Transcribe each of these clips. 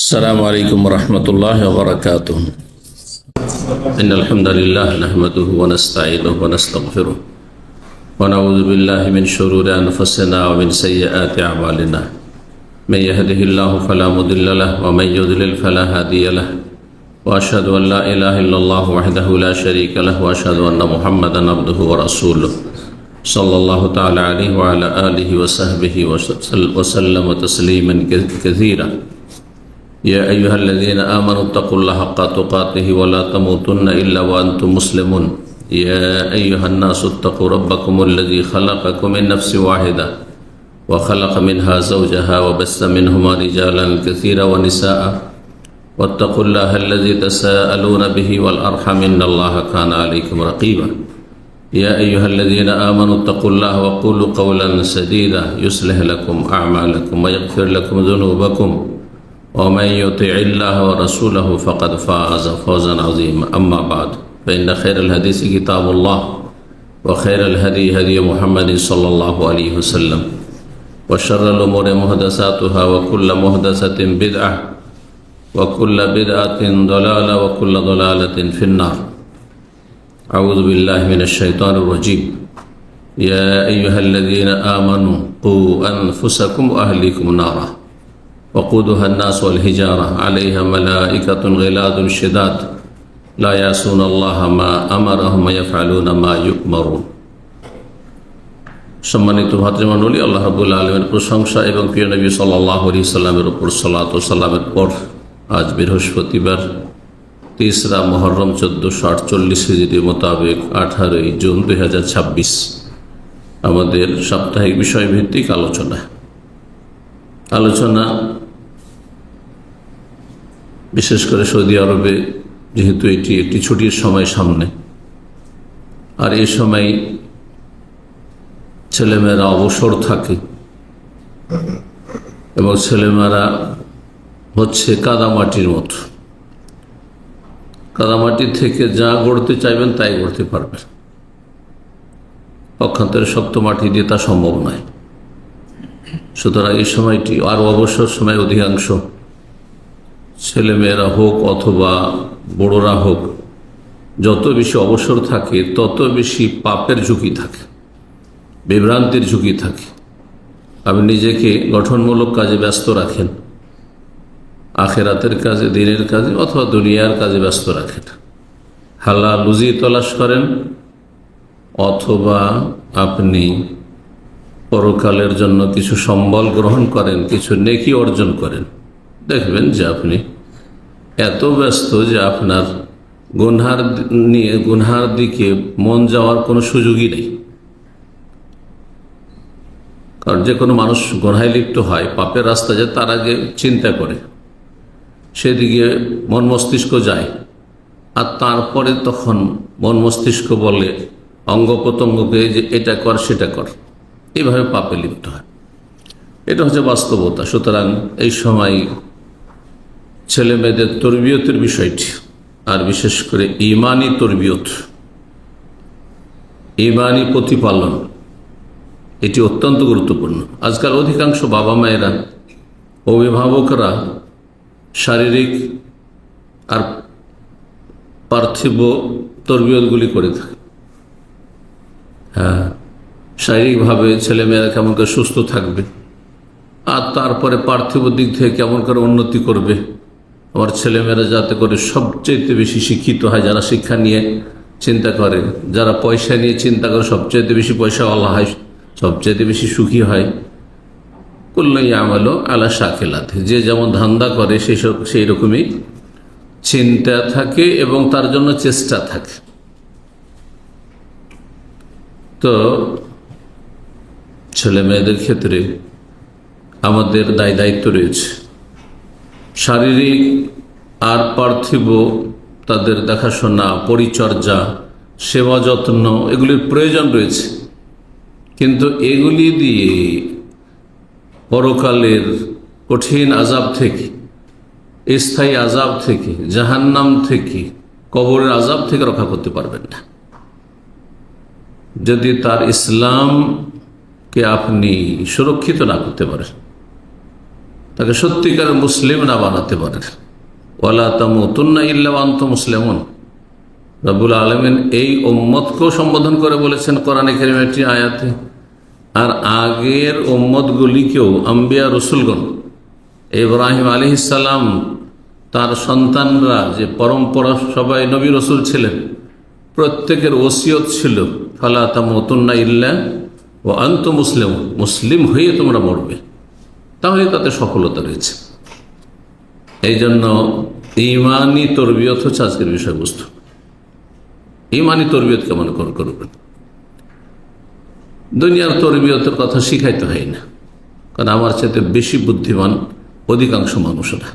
السلام عليكم ورحمة الله وبركاته. إن الحمد لله نحمده ونستعينه ونستغفره ونعوذ بالله من شرور أنفسنا ومن سيئات أعمالنا. من يهده الله فلا مضل له ومن يضلل فلا هادي له وأشهد أن لا إله إلا الله وحده لا شريك له وأشهد أن محمدا عبده ورسوله صلى الله تعالى عليه وعلى آله وصحبه وسلم تسليما كثيرا. يا أيها الذين آمنوا اتقوا الله حق تقاته ولا تموتن إلا وأنتم مسلمون. يا أيها الناس اتقوا ربكم الذي خلقكم من نفس واحدة وخلق منها زوجها وبث منهما رجالا كثيرا ونساء واتقوا الله الذي تساءلون به والأرحم إن الله كان عليكم رقيبا. يا أيها الذين آمنوا اتقوا الله وقولوا قولا سديدا يصلح لكم أعمالكم ويغفر لكم ذنوبكم ومن يطع الله ورسوله فقد فاز فوزا عظيما. أما بعد فإن خير الحديث كتاب الله وخير الهدي هدي محمد صلى الله عليه وسلم وشر الأمور محدثاتها وكل محدثة بدعة وكل بدعة ضلالة وكل ضلالة في النار. أعوذ بالله من الشيطان الرجيم. يا أيها الذين آمنوا قوا أنفسكم وأهليكم نارا وقودها الناس والحجارة عليها ملائكة غلاظ شداد لا يعصون الله ما أمرهم ويفعلون ما يؤمرون. সম্মানিত ভাতৃমণ্ডলী, আল্লাহ রাব্বুল আলামিনের প্রশংসা এবং প্রিয় নবী সাল্লাল্লাহু আলাইহি সাল্লামের উপর সালাত ও সালামের পর আজ বৃহস্পতিবার 3রা মুহররম 1448 হিজরি মোতাবেক 18 জুন 2026 আমাদের সাপ্তাহিক বিষয়ভিত্তিক আলোচনা বিশেষ করে সৌদি আরবে, যেহেতু এটি একটি ছুটির সময় সামনে, আর এই সময় ছেলেমেয়েরা অবসর থাকে এবং ছেলেমেয়েরা হচ্ছে কাদামাটির মতো। কাদামাটি থেকে যা গড়তে চাইবেন তাই গড়তে পারবেন, পক্ষান্তরে শক্ত মাটি দিয়ে তা সম্ভব নয়। সুতরাং এই সময়টি আর অবসর সময় অধিকাংশ ছেলেমেয়েরা হোক অথবা বড়রা হোক, যত বেশি অবসর থাকে তত বেশি পাপের ঝুঁকি থাকে, বিভ্রান্তির ঝুঁকি থাকে। আপনি নিজেকে গঠনমূলক কাজে ব্যস্ত রাখেন, আখেরাতের কাজে, দিনের কাজে অথবা দুনিয়ার কাজে ব্যস্ত রাখেন, হালাল রুজি তলাশ করেন, অথবা আপনি পরকালের জন্য কিছু সম্বল গ্রহণ করেন, কিছু নেকি অর্জন করেন। দেখবেন যে আপনি এত ব্যস্ত যে আপনার গুনহার দিকে মন যাওয়ার কোনো সুযোগই নেই। কারণ যে কোনো মানুষ গুনহায় লিপ্ত হয়, পাপের রাস্তা যায়, তার আগে চিন্তা করে, সেদিকে মন মস্তিষ্ক যায়, আর তারপরে তখন মন মস্তিষ্ক বলে অঙ্গ প্রত্যঙ্গকে যে এটা কর সেটা কর, এইভাবে পাপে লিপ্ত হয়। এটা হচ্ছে বাস্তবতা। সুতরাং এই সময় ছেলে মেয়েদের তরবিয়তের বিষয়টি, আর বিশেষ করে ইমানি তরবিয়ত, ইমানি প্রতিপালন, এটি অত্যন্ত গুরুত্বপূর্ণ। আজকাল অধিকাংশ বাবা মায়েরা, অভিভাবকরা শারীরিক আর পার্থিব তরবিয়তগুলি করে থাকে। হ্যাঁ, শারীরিকভাবে ছেলেমেয়েরা কেমন করে সুস্থ থাকবে, আর তারপরে পার্থিব দিক থেকে কেমন করে উন্নতি করবে। আমার ছেলেমেয়েরা যাতে করে সবচেয়ে বেশি শিক্ষিত হয়, যারা শিক্ষা নিয়ে চিন্তা করে, যারা পয়সা নিয়ে চিন্তা করে সবচেয়ে বেশি পয়সাওয়ালা হয়, সবচেয়ে বেশি সুখী হয়। কুল্লু ইয়ামালু আলা শাকিলাতি, যে যেমন ধান্দা করে সেই রকমই চিন্তা থাকে এবং তার জন্য চেষ্টা থাকে। তো ছেলে মেয়েদের ক্ষেত্রে আমাদের দায়িত্ব রয়েছে। শারীরিক আর পার্থিব তাদের দেখাশোনা, পরিচর্যা, সেবা যত্ন, এগুলির প্রয়োজন রয়েছে। কিন্তু এগুলি দিয়ে পরকালের কঠিন আযাব থেকে, স্থায়ী আযাব থেকে, জাহান্নাম থেকে, কবরের আযাব থেকে রক্ষা করতে পারবেন না, যদি তার ইসলামকে আপনি সুরক্ষিত না করতে পারেন। তাকে সত্যিকারের মুসলিম না বানাতে পারেন। ওয়ালা তামুতুন্না ইল্লা ওয়া আনতুম মুসলিমুন। রব্বুল আলামিন এই উম্মতকেও সম্বোধন করে বলেছেন কোরআনে কারীমের একটি আয়াতে, আর আগের উম্মতগুলিকেও, আম্বিয়া রসুলগণ, ইব্রাহিম আলাইহিস সালাম তার সন্তানরা যে পরম্পরা সবাই নবী রসুল ছিলেন, প্রত্যেকের ওসিয়ত ছিল ফালা তামুতুন্না ইল্লা ওয়া আনতুম মুসলিমুন, মুসলিম হয়ে তোমরা মরবে, তাহলে তাতে সফলতা রয়েছে। এই জন্য ঈমানি তরবিয়ত হচ্ছে আজকের বিষয়বস্তু। ঈমানি তরবিয়ত কেমন করবেন? দুনিয়ার তরবিয়তের কথা শিখাইতে হয় না, কারণ আমার চাইতে বেশি বুদ্ধিমান অধিকাংশ মানুষরা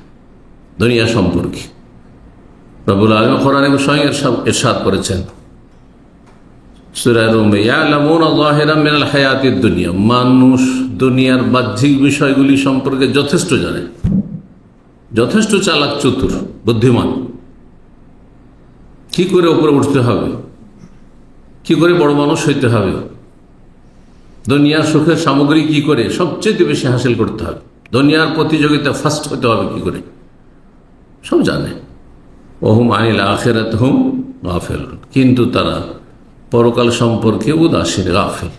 দুনিয়া সম্পর্কে। রব্বুল আলামিন কোরআনে স্বয়ং ইরশাদ করেছেন সূরা রুম, ইয়ালামুনা যাহিরাম মিনাল হায়াতিদ দুনিয়া, মানুষ দুনিয়ার বাহ্যিক বিষয়গুলি সম্পর্কে যথেষ্ট জানে, যথেষ্ট চালাক, চতুর, বুদ্ধিমান। কি করে উপরে উঠতে হবে, কি করে বড় মানুষ হইতে হবে, দুনিয়ার সুখের সামগ্রী কি করে সবচেয়ে বেশি হাসিল করতে হবে, দুনিয়ার প্রতিযোগিতা ফার্স্ট হতে হবে কি করে, সব জানে। ওহুম আনিল আখিরাত হুম গাফিলুন, কিন্তু তারা পরকাল সম্পর্কে উদাসীন, গাফিল।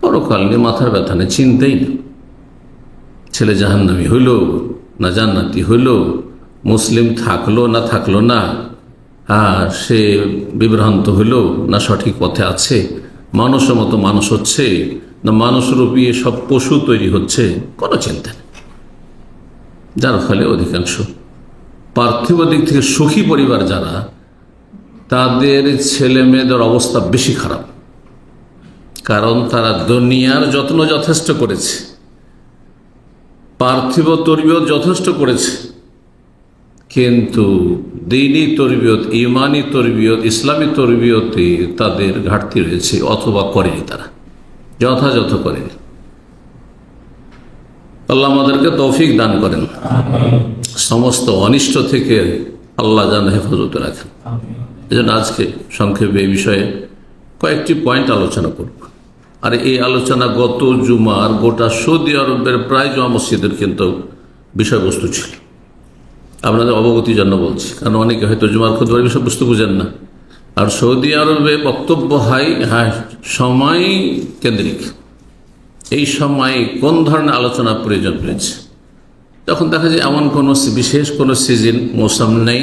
পরকাল নিয়ে মাথার ব্যথা নেই, চিন্তাই না। ছেলে জাহান্নামী হইল না জান্নাতি হইল, মুসলিম থাকলো না থাকলো না, সে বিভ্রান্ত হইল না সঠিক পথে আছে, মানুষের মতো মানুষ হচ্ছে না মানুষরূপী সব পশু তৈরি হচ্ছে, কোনো চিন্তা নেই। যার ফলে অধিকাংশ পার্থিব দিক থেকে সুখী পরিবার যারা, তাদের ছেলে মেয়েদের অবস্থা বেশি খারাপ, কারণ তারা দুনিয়ার যত্ন যথেষ্ট করেছে, পার্থিব তরবিয়ত যথেষ্ট করেছে, কিন্তু দ্বীনি তরবিয়ত, ইমানি তরবিয়ত, ইসলামী তরবিয়তে তাদের ঘাটতি রয়েছে, অথবা করেনি, তারা যথাযথ করেনি। আল্লাহ আমাদেরকে তৌফিক দান করেন, সমস্ত অনিষ্ট থেকে আল্লাহ যেন হেফাজতে রাখেন। এই জন্য আজকে সংক্ষেপে এই বিষয়ে কয়েকটি পয়েন্ট আলোচনা করব। আর এই আলোচনা গত জুমার গোটা সৌদি আরবের প্রায় জমা মসজিদের কিন্তু বিষয়বস্তু ছিল। আপনাদের অবগতির জন্য বলছি, কারণ অনেকে হয়তো জুমার খুতবার বিষয়বস্তু বুঝেন না। আর সৌদি আরবে বক্তব্য হয় সময় কেন্দ্রিক, এই সময় কোন ধরনের আলোচনা প্রয়োজন রয়েছে। যখন দেখা যায় এমন কোনো বিশেষ কোনো সিজন মৌসুম নেই,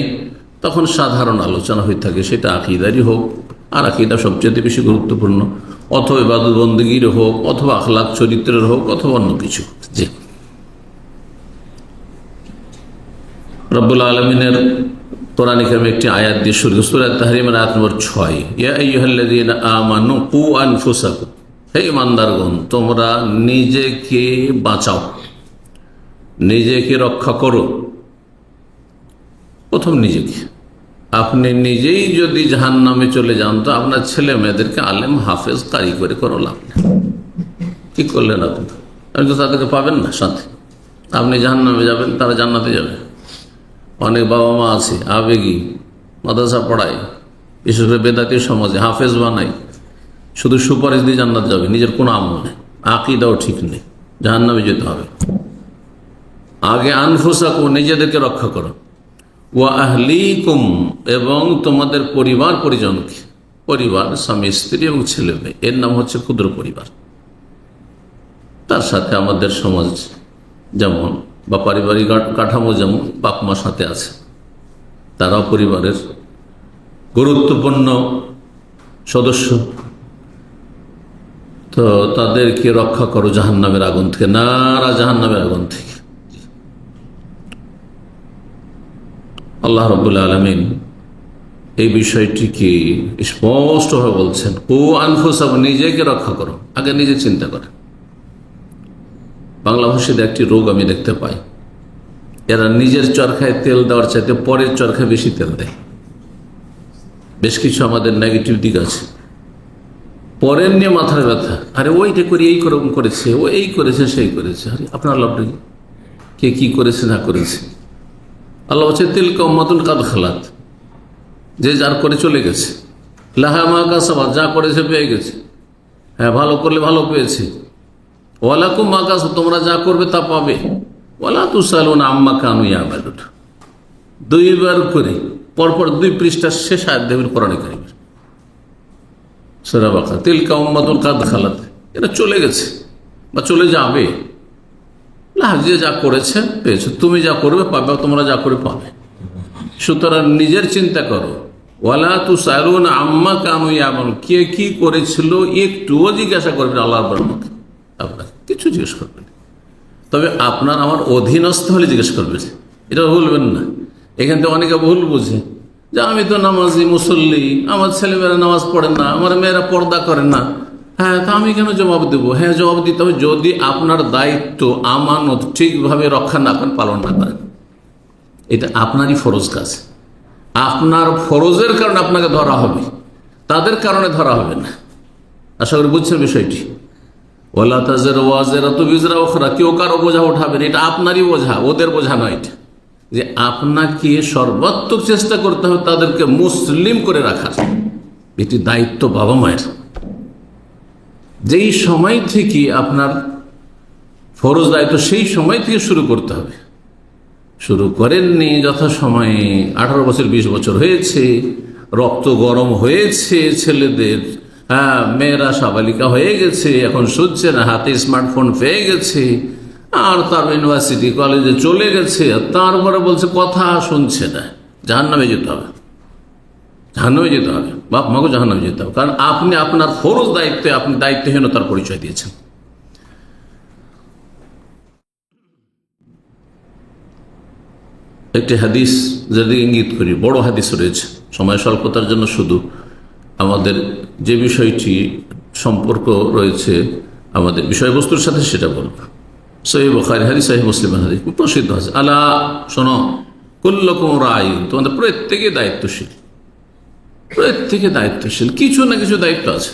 তখন সাধারণ আলোচনা হয়ে থাকে, সেটা আকীদারই হোক, আর আকীদা সবচেয়ে বেশি গুরুত্বপূর্ণ, অথবা ইবাদত বন্দেগীর হোক, অথবা আখলাক চরিত্রের হোক, অথবা অন্য কিছু। জি, রব্বুল আলমিনের কোরআনে কারিমে একটি আয়াত দিয়ে শুরু, সূরা তাহরিমের আয়াত নম্বর 6, ইয়া আইয়ুহাল্লাযীনা আমানু কু আনফুসাকুম, হে ইমানদারগণ তোমরা নিজেকে বাঁচাও, নিজেকে রক্ষা করো। প্রথম নিজেকে, আপনি নিজেই যদি জাহান্নামে চলে যান তো আপনার ছেলে মেয়েদেরকে আলেম হাফেজ কারি করে কোনো লাভ নেই। কি করলেন আপনি? আপনি তো তাদেরকে পাবেন না সাথে, আপনি জাহান্নামে যাবেন, তারা জান্নাতে যাবে। অনেক বাবা মা আছে আবেগী, মাদ্রাসা পড়ায়, বিশেষ করে বেদাতি সমাজে হাফেজ বানাই, শুধু সুপারিশ দিয়ে জান্নাত যাবে, নিজের কোনো আমল নেই, আকীদাও ঠিক নেই, জাহান্নামে যেতে হবে। আগে আনফুসাকুম, নিজেদেরকে রক্ষা করো, ওয়া আহলিকুম, এবং তোমাদের পরিবার পরিজনকে, পরিবার স্বামী স্ত্রী এবং ছেলে মেয়ে, এর নাম হচ্ছে ক্ষুদ্র পরিবার। তার সাথে আমাদের সমাজ যেমন বা পারিবারিক কাঠামো যেমন বাপ মার সাথে আছে, তারাও পরিবারের গুরুত্বপূর্ণ সদস্য। তো তাদেরকে রক্ষা করো জাহান্নামের আগুন থেকে, নারা জাহান্নামের আগুন থেকে। আল্লাহ রাব্বুল আলামিন এই বিষয়টিকে স্পষ্টভাবে বলছেন, কু আনফুসাকুম, নিজেকে রক্ষা করো, আগে নিজে চিন্তা করে। বাংলা ভাষাতে একটি রোগ আমি দেখতে পাই, এরা নিজের চরখায় তেল দেওয়ার চাইতে পরের চরখায় বেশি তেল দেয়। বেশ কিছু আমাদের নেগেটিভ দিক আছে, পরের নিয়ে মাথার ব্যথা, আরে ওইটা করি, এই রকম করেছে, ও এই করেছে, সেই করেছে। আরে আপনার লাভটা কি? কে কি করেছে না করেছে? আল্লাহ বলছে তিলকা উম্মাতুন কাদ খালাত, যে যার করে চলে গেছে, লাহা মা কাসাবাত, যা করেছে পেয়ে গেছে। হ্যাঁ, ভালো করলে ভালো পেয়েছে, ওয়ালাকুম মা কাসাবাত, তোমরা যা করবে তা পাবে। ওয়ালা তুসালুনা আম্মা কানু ইয়ামালুন, দুইবার করে পরপর 2 পৃষ্ঠার শেষ আয়াত দেবেন কোরআনে কারিমের সূরা বাকারা। তিলকা উম্মাতুন কাদ খালাত, এটা চলে গেছে বা চলে যাবে। যে যা করেছে পেয়েছে, তুমি যা করবে পাবে, তোমরা যা করে পাবে। সুতরাং নিজের চিন্তা করো। ওয়ালা তুসালুনা আম্মা কানু ইয়ামালুন, কে কি করেছিল একটুও জিজ্ঞাসা করবেন আল্লাহর বরকত, আপনাকে কিছু জিজ্ঞেস করবেন। তবে আপনার আমার অধীনস্থ হলে জিজ্ঞেস করবেন, এটা বলবেন না। এখান থেকে অনেকে ভুল বুঝে যে আমি তো নামাজি মুসল্লি, আমার ছেলেমেয়েরা নামাজ পড়ে না, আমার মেয়েরা পর্দা করে না, হ্যাঁ তা আমি কেন জবাব দেবো? হ্যাঁ জবাব দিতে হবে যদি আপনার দায়িত্ব আমানত ঠিকভাবে রক্ষা না করেন, পালন না করেন। এটা আপনারই ফরজ কাজ, আপনার ফরজের কারণে আপনাকে ধরা হবে, তাদের কারণে ধরা হবে না। আশা করি বুঝছেন বিষয়টি। ওয়ালা তাজিরু ওয়াজিরাতুন বিজরা উখরা, কেউ কারো বোঝা উঠাবেন, এটা আপনারই বোঝা, ওদের বোঝা নয়। এটা যে আপনাকে সর্বাত্মক চেষ্টা করতে হবে তাদেরকে মুসলিম করে রাখার, এটি দায়িত্ব বাবা মায়ের। যেই সময় থেকে আপনার ফরজ দায়িত্ব সেই সময় থেকে শুরু করতে হবে। শুরু করেননি যথাসময়ে, 18 বছর 20 বছর হয়েছে, রক্ত গরম হয়েছে ছেলেদের, হ্যাঁ মেয়েরা সাবালিকা হয়ে গেছে, এখন শুনছে না, হাতে স্মার্টফোন পেয়ে গেছে, আর তার ইউনিভার্সিটি কলেজে চলে গেছে, তারপরে বলছে কথা শুনছে না, জাহান্নামে যেতে হবে, জাহান্নামে যেতে হবে, বাপ মাকে জাহান্নামে যেতে হবে। কারণ আপনি আপনার ফরজ দায়িত্বে আপনি দায়িত্বহীনতার পরিচয় দিয়েছেন। একটি হাদিস যদি ইঙ্গিত করি, বড় হাদিস রয়েছে, সময় স্বল্পতার জন্য শুধু আমাদের যে বিষয়টি সম্পর্ক রয়েছে আমাদের বিষয়বস্তুর সাথে সেটা বলব। সহিহ বুখারী হাদিস, সহিহ মুসলিম হাদিস, প্রসিদ্ধ আছে। আলা শোনো, কুল্লুকুম রাঈন, তোমাদের প্রত্যেকে দায়িত্বশীল, প্রত্যেকে দায়িত্বশীল, কিছু না কিছু দায়িত্ব আছে।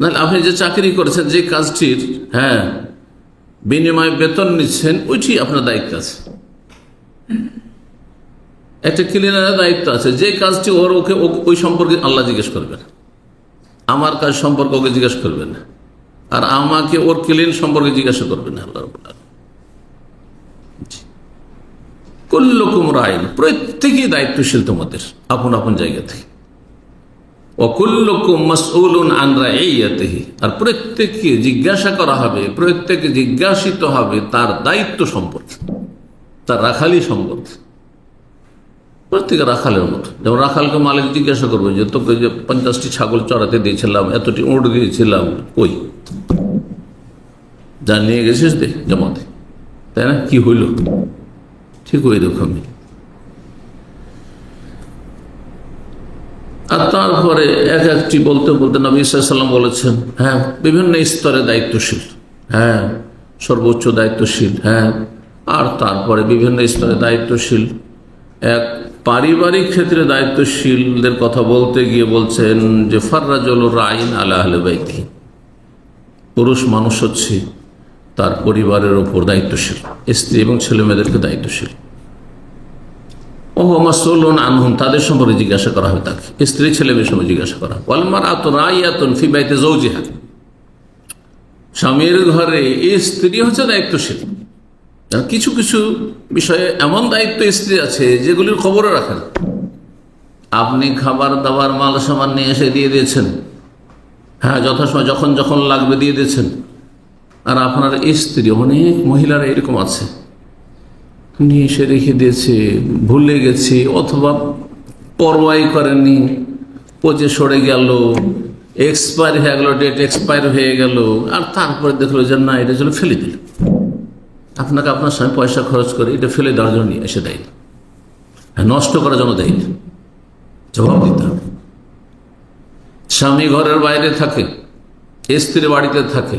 নাহলে আপনি যে চাকরি করেছেন, যে কাজটির হ্যাঁ বিনিময়ে বেতন নিচ্ছেন, ওইটি আপনার দায়িত্ব আছে। একটা ক্লিনারের দায়িত্ব আছে, যে কাজটি ওকে ওই সম্পর্কে আল্লাহ জিজ্ঞেস করবেন, আমার কাজ সম্পর্কে ওকে জিজ্ঞেস করবেন না, আর আমাকে ওর ক্লিন সম্পর্কে জিজ্ঞাসা করবেন না আল্লাহ রাব্বুল আলামিন। কুল্লুকুম রাঈন, প্রত্যেকেই দায়িত্বশীল তোমাদের আপন আপন জায়গা থেকে। ওয়া কুল্লুকুম মাসউলুন আন রাঈয়াতিহি, আর প্রত্যেককে জিজ্ঞাসা করা হবে, প্রত্যেকে জিজ্ঞাসিত হবে তার দায়িত্ব সম্পর্কে, তার রাখালি সম্পর্কে। প্রত্যেকে রাখালের মতো, যেমন রাখালকে মালিক জিজ্ঞাসা করবে যে তোকে যে 50টি ছাগল চড়াতে দিয়েছিলাম, এতটি উঁট দিয়েছিলাম, কই যা নিয়ে গেছিস দে জমাতে, তাই না? কি হইল? ঠিক ওই রকমই। আর তারপরে এক একটি বলতে বলতে নবী সাল্লাল্লাহু আলাইহি ওয়াসাল্লাম বলেছেন, হ্যাঁ বিভিন্ন স্তরে দায়িত্বশীল, হ্যাঁ সর্বোচ্চ দায়িত্বশীল, হ্যাঁ আর তারপরে বিভিন্ন স্তরে দায়িত্বশীল। এক পারিবারিক ক্ষেত্রে দায়িত্বশীলদের কথা বলতে গিয়ে বলছেন যে ফাররাজুল রাঈন আলা আহলি বাইতি, পুরুষ মানুষ হচ্ছে তার পরিবারের ওপর দায়িত্বশীল, স্ত্রী এবং ছেলে মেয়েদেরকে দায়িত্বশীল। ওয়া মাসউলুন আনহুম, তাদের সম্পর্কে জিজ্ঞাসা করা হবে, তাকে স্ত্রী ছেলে মেয়ের সম্পর্কে জিজ্ঞাসা করা। ওয়াল মারআতু রাঈয়াতুন ফি বাইতি যাওজিহা, স্বামীর ঘরে স্ত্রী হচ্ছে দায়িত্বশীল। কিছু কিছু বিষয়ে এমন দায়িত্ব স্ত্রী আছে যেগুলির খবরও রাখেন। আপনি খাবার দাবার মাল সামান নিয়ে এসে দিয়ে দিয়েছেন, হ্যাঁ যথাসময় যখন যখন লাগবে দিয়ে দিয়েছেন, আর আপনার স্ত্রী, অনেক মহিলারা এরকম আছে, নিয়ে এসে রেখে দিয়েছে, ভুলে গেছে অথবা পরোয়াই করেনি, পচে সরে গেল, এক্সপায়ার হয়ে গেল, ডেট এক্সপায়ার হয়ে গেল, আর তারপরে দেখলো যে না এটা চলে ফেলে দিল। আপনাকে আপনার স্বামী পয়সা খরচ করে এটা ফেলে দেওয়ার জন্য নিয়ে এসে দেয়নি, নষ্ট করার জন্য দেয়নি, জবাব দিতে হবে। স্বামী ঘরের বাইরে থাকে, স্ত্রী বাড়িতে থাকে,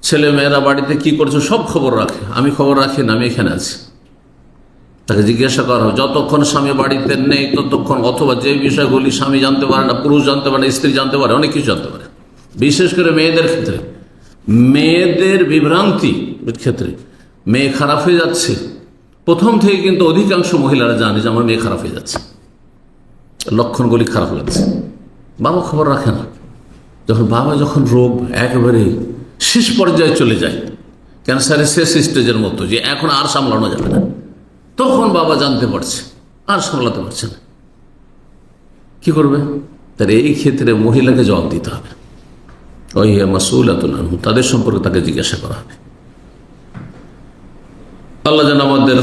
ছেলে মেয়েরা বাড়িতে কি করছে সব খবর রাখে। আমি খবর রাখি না, আমি এখানে আছি, তাকে জিজ্ঞাসা করা হবে। যতক্ষণ স্বামী বাড়িতে নেই ততক্ষণ, অথবা যে বিষয়গুলি স্বামী জানতে পারে না, পুরুষ জানতে পারে না, স্ত্রী জানতে পারে, অনেক কিছু জানতে পারে। বিশেষ করে মেয়েদের ক্ষেত্রে, মেয়েদের বিভ্রান্তি ক্ষেত্রে, মেয়ে খারাপ হয়ে যাচ্ছে প্রথম থেকে কিন্তু অধিকাংশ মহিলারা জানে যে আমার মেয়ে খারাপ হয়ে যাচ্ছে, লক্ষণগুলি খারাপ লাগছে, বাবা খবর রাখে না। যখন রোগ একেবারে শেষ পর্যায়ে চলে যায়, ক্যান্সারের শেষ স্টেজের মতো, যে এখন আর সামলানো যাবে না। তখন বাবা জানতে পারছে আর সামলাতে পারছে না, কি করবে? তার এই ক্ষেত্রে মহিলাকে জবাব দিতে হবে। ওই মাসউলাতুন আনহু, তাদের সম্পর্কে তাকে জিজ্ঞাসা করা হবে। আল্লাহ যেন আমাদের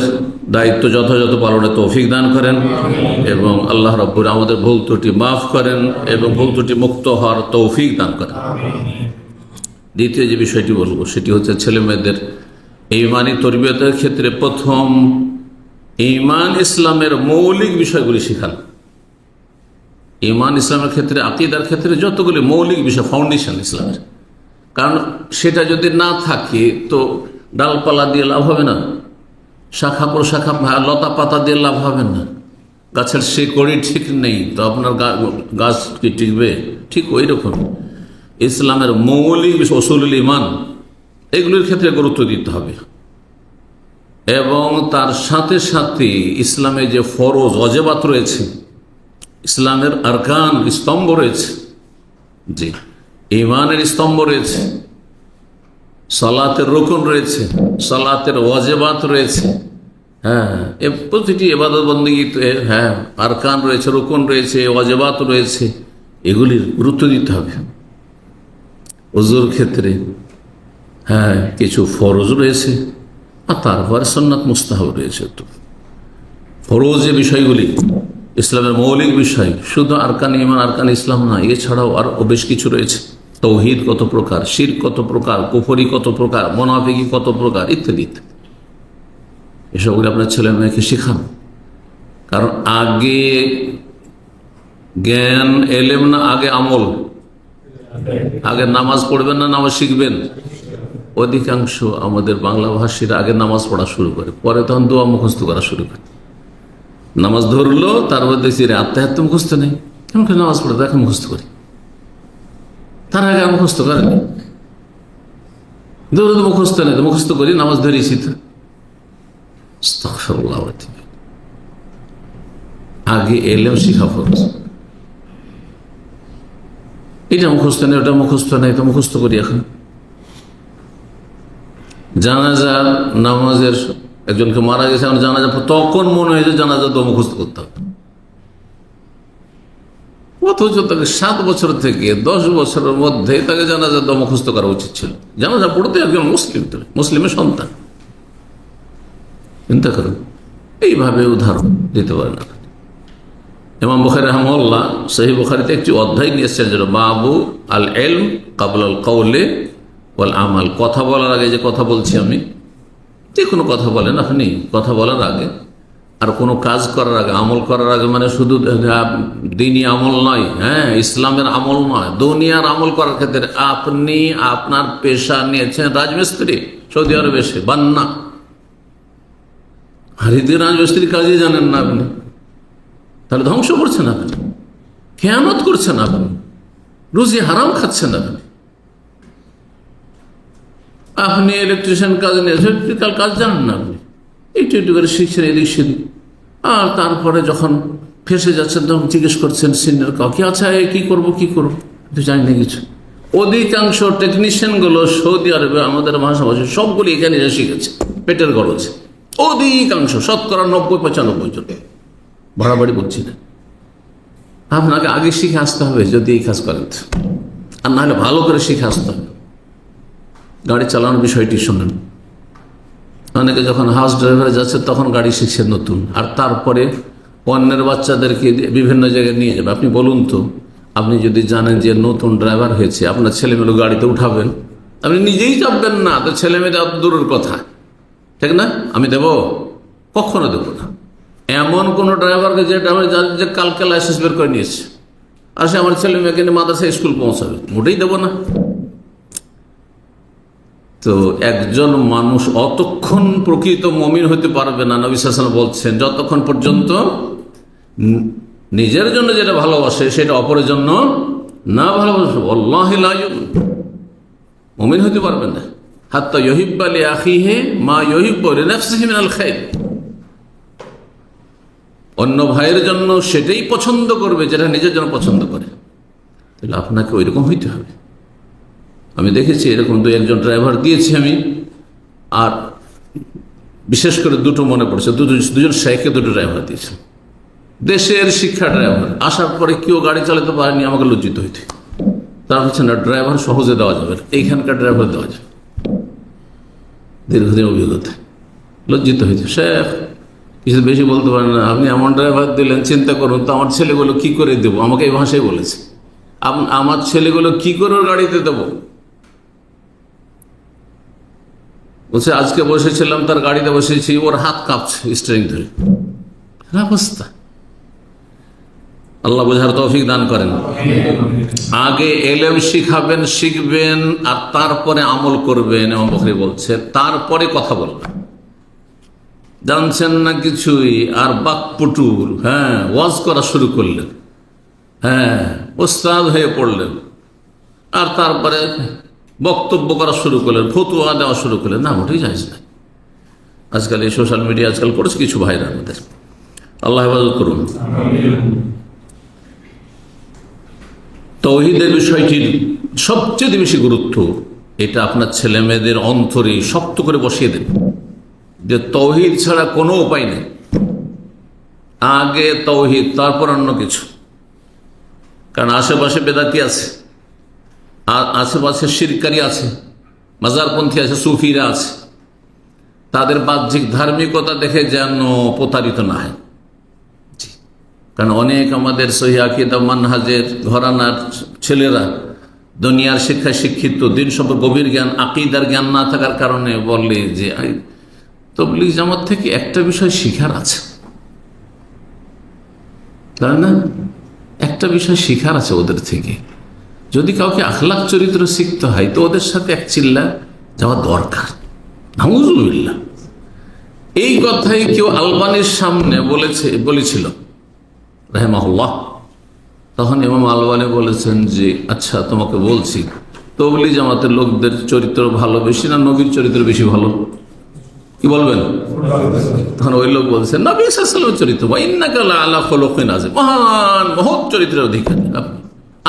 দায়িত্ব যথাযথ পালনে তৌফিক দান করেন এবং আল্লাহ রাব্বুল আমাদের ভুল ত্রুটি মাফ করেন এবং ভুল ত্রুটি মুক্ত হওয়ার তৌফিক দান করেন। দ্বিতীয় যে বিষয়টি বলবো সেটি হচ্ছে ছেলে মেয়েদের ঈমানি তরবিয়তের ক্ষেত্রে প্রথম ঈমান ইসলামের মৌলিক বিষয়গুলি শেখান। ঈমান ইসলামের ক্ষেত্রে, আকীদার ক্ষেত্রে যতগুলি মৌলিক বিষয়, ফাউন্ডেশন ইসলামের, কারণ সেটা যদি না থাকে তো ডালপালা দিয়ে লাভ হবে না, শাখা প্রশাখা লতা পাতা দিয়ে লাভ হবে না। গাছের শিকড়ি ঠিক নেই তো আপনার গাছ কি টিকবে? ঠিক ওই রকম ইসলামের মৌলিক বিষয়, উসুলুল ঈমান, এগুলির ক্ষেত্রে গুরুত্ব দিতে হবে এবং তার সাথে সাথে ইসলামে যে ফরজ ওয়াজিবাত রয়েছে, ইসলামের আরকান স্তম্ভ রয়েছে, জি ঈমানের স্তম্ভ রয়েছে, সালাতের রুকন রয়েছে, সালাতের ওয়াজিবাত রয়েছে, হ্যাঁ, প্রতিটি ইবাদত বন্দেগীতে হ্যাঁ আরকান রয়েছে, রুকন রয়েছে, ওয়াজিবাত রয়েছে, এগুলির গুরুত্ব দিতে হবে। ওযুর ক্ষেত্রে হ্যাঁ কিছু ফরজ রয়েছে আর তারপরে সুন্নাত মুস্তাহাব রয়েছে। তো ফরজ যে বিষয়গুলি ইসলামের মৌলিক বিষয়, শুধু আরকান ঈমান, আরকান ইসলাম না, এছাড়াও আরও বেশ কিছু রয়েছে। তৌহিদ কত প্রকার, শিরক কত প্রকার, কুফরি কত প্রকার, মুনাফিকি কত প্রকার, ইত্যাদি ইত্যাদি। এসবগুলো আপনার ছেলে মেয়েকে শেখান। কারণ আগে জ্ঞান এলেম না, আগে আমল। আগে নামাজ পড়বেন না নামাজ শিখবেন? অধিকাংশ আমাদের বাংলা ভাষীরা আগে নামাজ পড়া শুরু করে, পরে তখন দোয়া মুখস্থ করা শুরু করে। নামাজ ধরলো, তারপর দেখছি রে আত্মাহাত্ম মুখস্থ নেই, কেমন করে নামাজ পড়ে দেখে মুখস্থ করি। তার আগে মুখস্থ করেনি, দৌড় মুখস্থ নেই তো মুখস্থ করি, নামাজ ধরেছি তো। আস্তাগফিরুল্লাহ। আগে এলেম শিখা ফরজ। এটা মুখস্থ নেই, ওটা মুখস্থ নেই তো মুখস্থ করি। এখন জানাজা নামাজের একজনকে মারা গেছে, এখন জানাজা, তখন মনে হয়েছে জানাজা তো মুখস্থ করতে হবে। অথচ তাকে 7 বছর থেকে 10 বছরের মধ্যে তাকে জানাজা তো মুখস্থ করা উচিত ছিল। জানাজা পড়তে একজন মুসলিম, মুসলিমের সন্তান। চিন্তা করুন, এইভাবে উদাহরণ দিতে পারেন না। ইমাম বুখারী রাহিমাহুল্লাহ সহিহ বুখারীতে একটি অধ্যায় নিয়েছেন, যেটা বাবু আল ইলম ক্বাবলা আল কওলি ওয়াল আমাল। কথা বলার আগে যে কথা বলছি আমি, যে কোনো কথা বলেন আপনি, কথা বলার আগে আর কোনো কাজ করার আগে, আমল করার আগে, মানে শুধু দ্বীনি আমল নয়, হ্যাঁ ইসলামের আমল নয়, দুনিয়ার আমল করার ক্ষেত্রে আপনি আপনার পেশা নিয়েছেন রাজমিস্ত্রি, সৌদি আরবে এসে বান্না, হারিদি রাজমিস্ত্রির কাজে জানেন না আপনি, তাহলে ধ্বংস করছেন আপনি, খেয়ানত করছেন আপনি, রুজি হারাম খাচ্ছেন আপনি। আপনি ইলেকট্রিশিয়ান কাজ নিয়েছেন, ইলেকট্রিক্যাল কাজ জানেন না আপনি, একটু একটু করে শিখছেন এদিক সেদিক, আর তারপরে যখন ফেসে যাচ্ছেন তখন জিজ্ঞেস করছেন সিনিয়র কাউকে, আচ্ছা কি করবো জানি না কিছু। অধিকাংশ টেকনিশিয়ানগুলো সৌদি আরবে আমাদের ভাষাভাষী সবগুলি এখানে এসে শিখেছে পেটের গরজে, অধিকাংশ 90-95% জন, বাড়াবাড়ি বলছি না। আপনাকে আগে শিখে আসতে হবে যদি এই কাজ করেন, আর নাহলে ভালো করে শিখে আসতে হবে। গাড়ি চালানোর বিষয়টি শোনেন, অনেকে যখন হাউস ড্রাইভারে যাচ্ছে তখন গাড়ি শিখছে নতুন, আর তারপরে অন্যের বাচ্চাদেরকে বিভিন্ন জায়গায় নিয়ে যাবে। আপনি বলুন তো, আপনি যদি জানেন যে নতুন ড্রাইভার হয়েছে, আপনার ছেলেমেয়ে গাড়িতে উঠাবেন, আপনি নিজেই চাপবেন না, তো ছেলেমেয়েরা দূরের কথা, ঠিক না? আমি দেব? কখনো দেবো না। এমন কোন ড্রাইভারকে যে কালকে লাইসেন্স বের করে নিয়েছে, আর সে আমার ছেলে মেয়েকে নিয়ে মাদ্রাসা স্কুল পৌঁছাবে, মোটেই দেবো না। তো একজন মানুষ অতক্ষণ প্রকৃত মুমিন হতে পারবে না, নবী সাল্লাল্লাহু আলাইহি ওয়াসাল্লাম বলছেন, যতক্ষণ পর্যন্ত নিজের জন্য যেটা ভালোবাসে সেটা অপরের জন্য না ভালোবাসে, ওয়াল্লাহি লা ইউমিন, মুমিন হতে পারবে না। হাত্তা ইউহিব্বা লি আখিহি মা ইউহিব্বু লিনাফসিহি মিনাল খায়র, অন্য ভাইয়ের জন্য সেটাই পছন্দ করবে যেটা নিজের জন্য পছন্দ করে। তাহলে আপনাকে ওইরকম হইতে হবে। আমি দেখেছি এরকম 2-1 ড্রাইভার দিয়েছি আমি, আর বিশেষ করে দুটো মনে পড়ছে, দুজন শেখকে দুটো ড্রাইভার দিয়েছে, দেশের শিক্ষা ড্রাইভার। আসার পরে কেউ গাড়ি চালাতে পারেনি, আমাকে লজ্জিত হইতে। তার হচ্ছে না, ড্রাইভার সহজে দেওয়া যাবে, এইখানকার ড্রাইভার দেওয়া যাবে, দীর্ঘদিন অভিজ্ঞতা। লজ্জিত হয়েছে, শেখ কিছু বেশি বলতে পারেন না, আপনি এমন ড্রাইভার দিলেন, চিন্তা করুন তো আমার ছেলেগুলো কি করে দেবো। আমাকে এই ভাষায় বলেছে, আমার ছেলেগুলো কি করে ওর গাড়িতে দেবো। বলছে আজকে বসেছিলাম, তার গাড়িতে বসেছি, ওর হাত কাঁপছে স্টিয়ারিং ধরে। অবস্থা। আল্লাহ বোঝার তৌফিক দান করেন। আগে এলেম শিখাবেন, শিখবেন, আর তারপরে আমল করবেন। ইমাম বুখারী বলছে তারপরে কথা বলবেন। জানছেন না কিছুই, আর বাকপটুর ওয়াজ করা শুরু করলেন, ওস্তাদ হয়ে পড়লেন, আর তারপরে বক্তব্য করা শুরু করলেন, ফতুয়া দেওয়া শুরু করলেন, না মোটেই জায়েজ না। আজকাল এই সোশ্যাল মিডিয়া আজকাল করেছে কিছু ভাইরা আমাদের, আল্লাহ হেফাজত করুন। তাওহীদের বিষয়টির সবচেয়ে বেশি গুরুত্ব, এটা আপনার ছেলে মেয়েদের অন্তরে শক্ত করে বসিয়ে দেন যে তাওহীদ ছাড়া কোনো উপায় নেই। আগে তাওহীদ, তারপর অন্য কিছু। কারণ আশেপাশে বেদাতি আছে, আর আশেপাশে শিরকারী আছে, মাজারপন্থী আছে, সুফিরা আছে। তাদের বাহ্যিক ধার্মিকতা দেখে যেন প্রতারিত না হয়। কারণ অনেক আমাদের সহিহ আকীদা মানহাজের ঘরানার ছেলেরা দুনিয়ার শিক্ষায় শিক্ষিত, দিন সম্পর্কে গভীর জ্ঞান, আকীদার জ্ঞান না থাকার কারণে বলে যে তাবলীগ জামাত থেকে একটা বিষয় শিখার আছে, তাই না? একটা বিষয় শিখার আছে ওদের থেকে। যদি কাউকে আখলাক চরিত্র শিখতে হয় তো ওদের সাথে এক চিল্লা যাওয়া দরকার। নাউযুবিল্লাহ। এই কথাই কেউ আলবানির সামনে বলেছিল রাহিমাহুল্লাহ। তখন ইমাম আলবানী বলেছেন যে আচ্ছা তোমাকে বলছি, তাবলীগ জামাতের লোকদের চরিত্র ভালো বেশি না নবীর চরিত্র বেশি ভালো? কি বলবেন? তখন ওই লোক বলছেন নবী সাল্লাল্লাহু আলাইহি ওয়াসাল্লামের চরিত্র, ওয়া ইন্নাকা লাআলা খুলুকিন আযীম, মহান মহৎ চরিত্রের অধিকারী আপনি।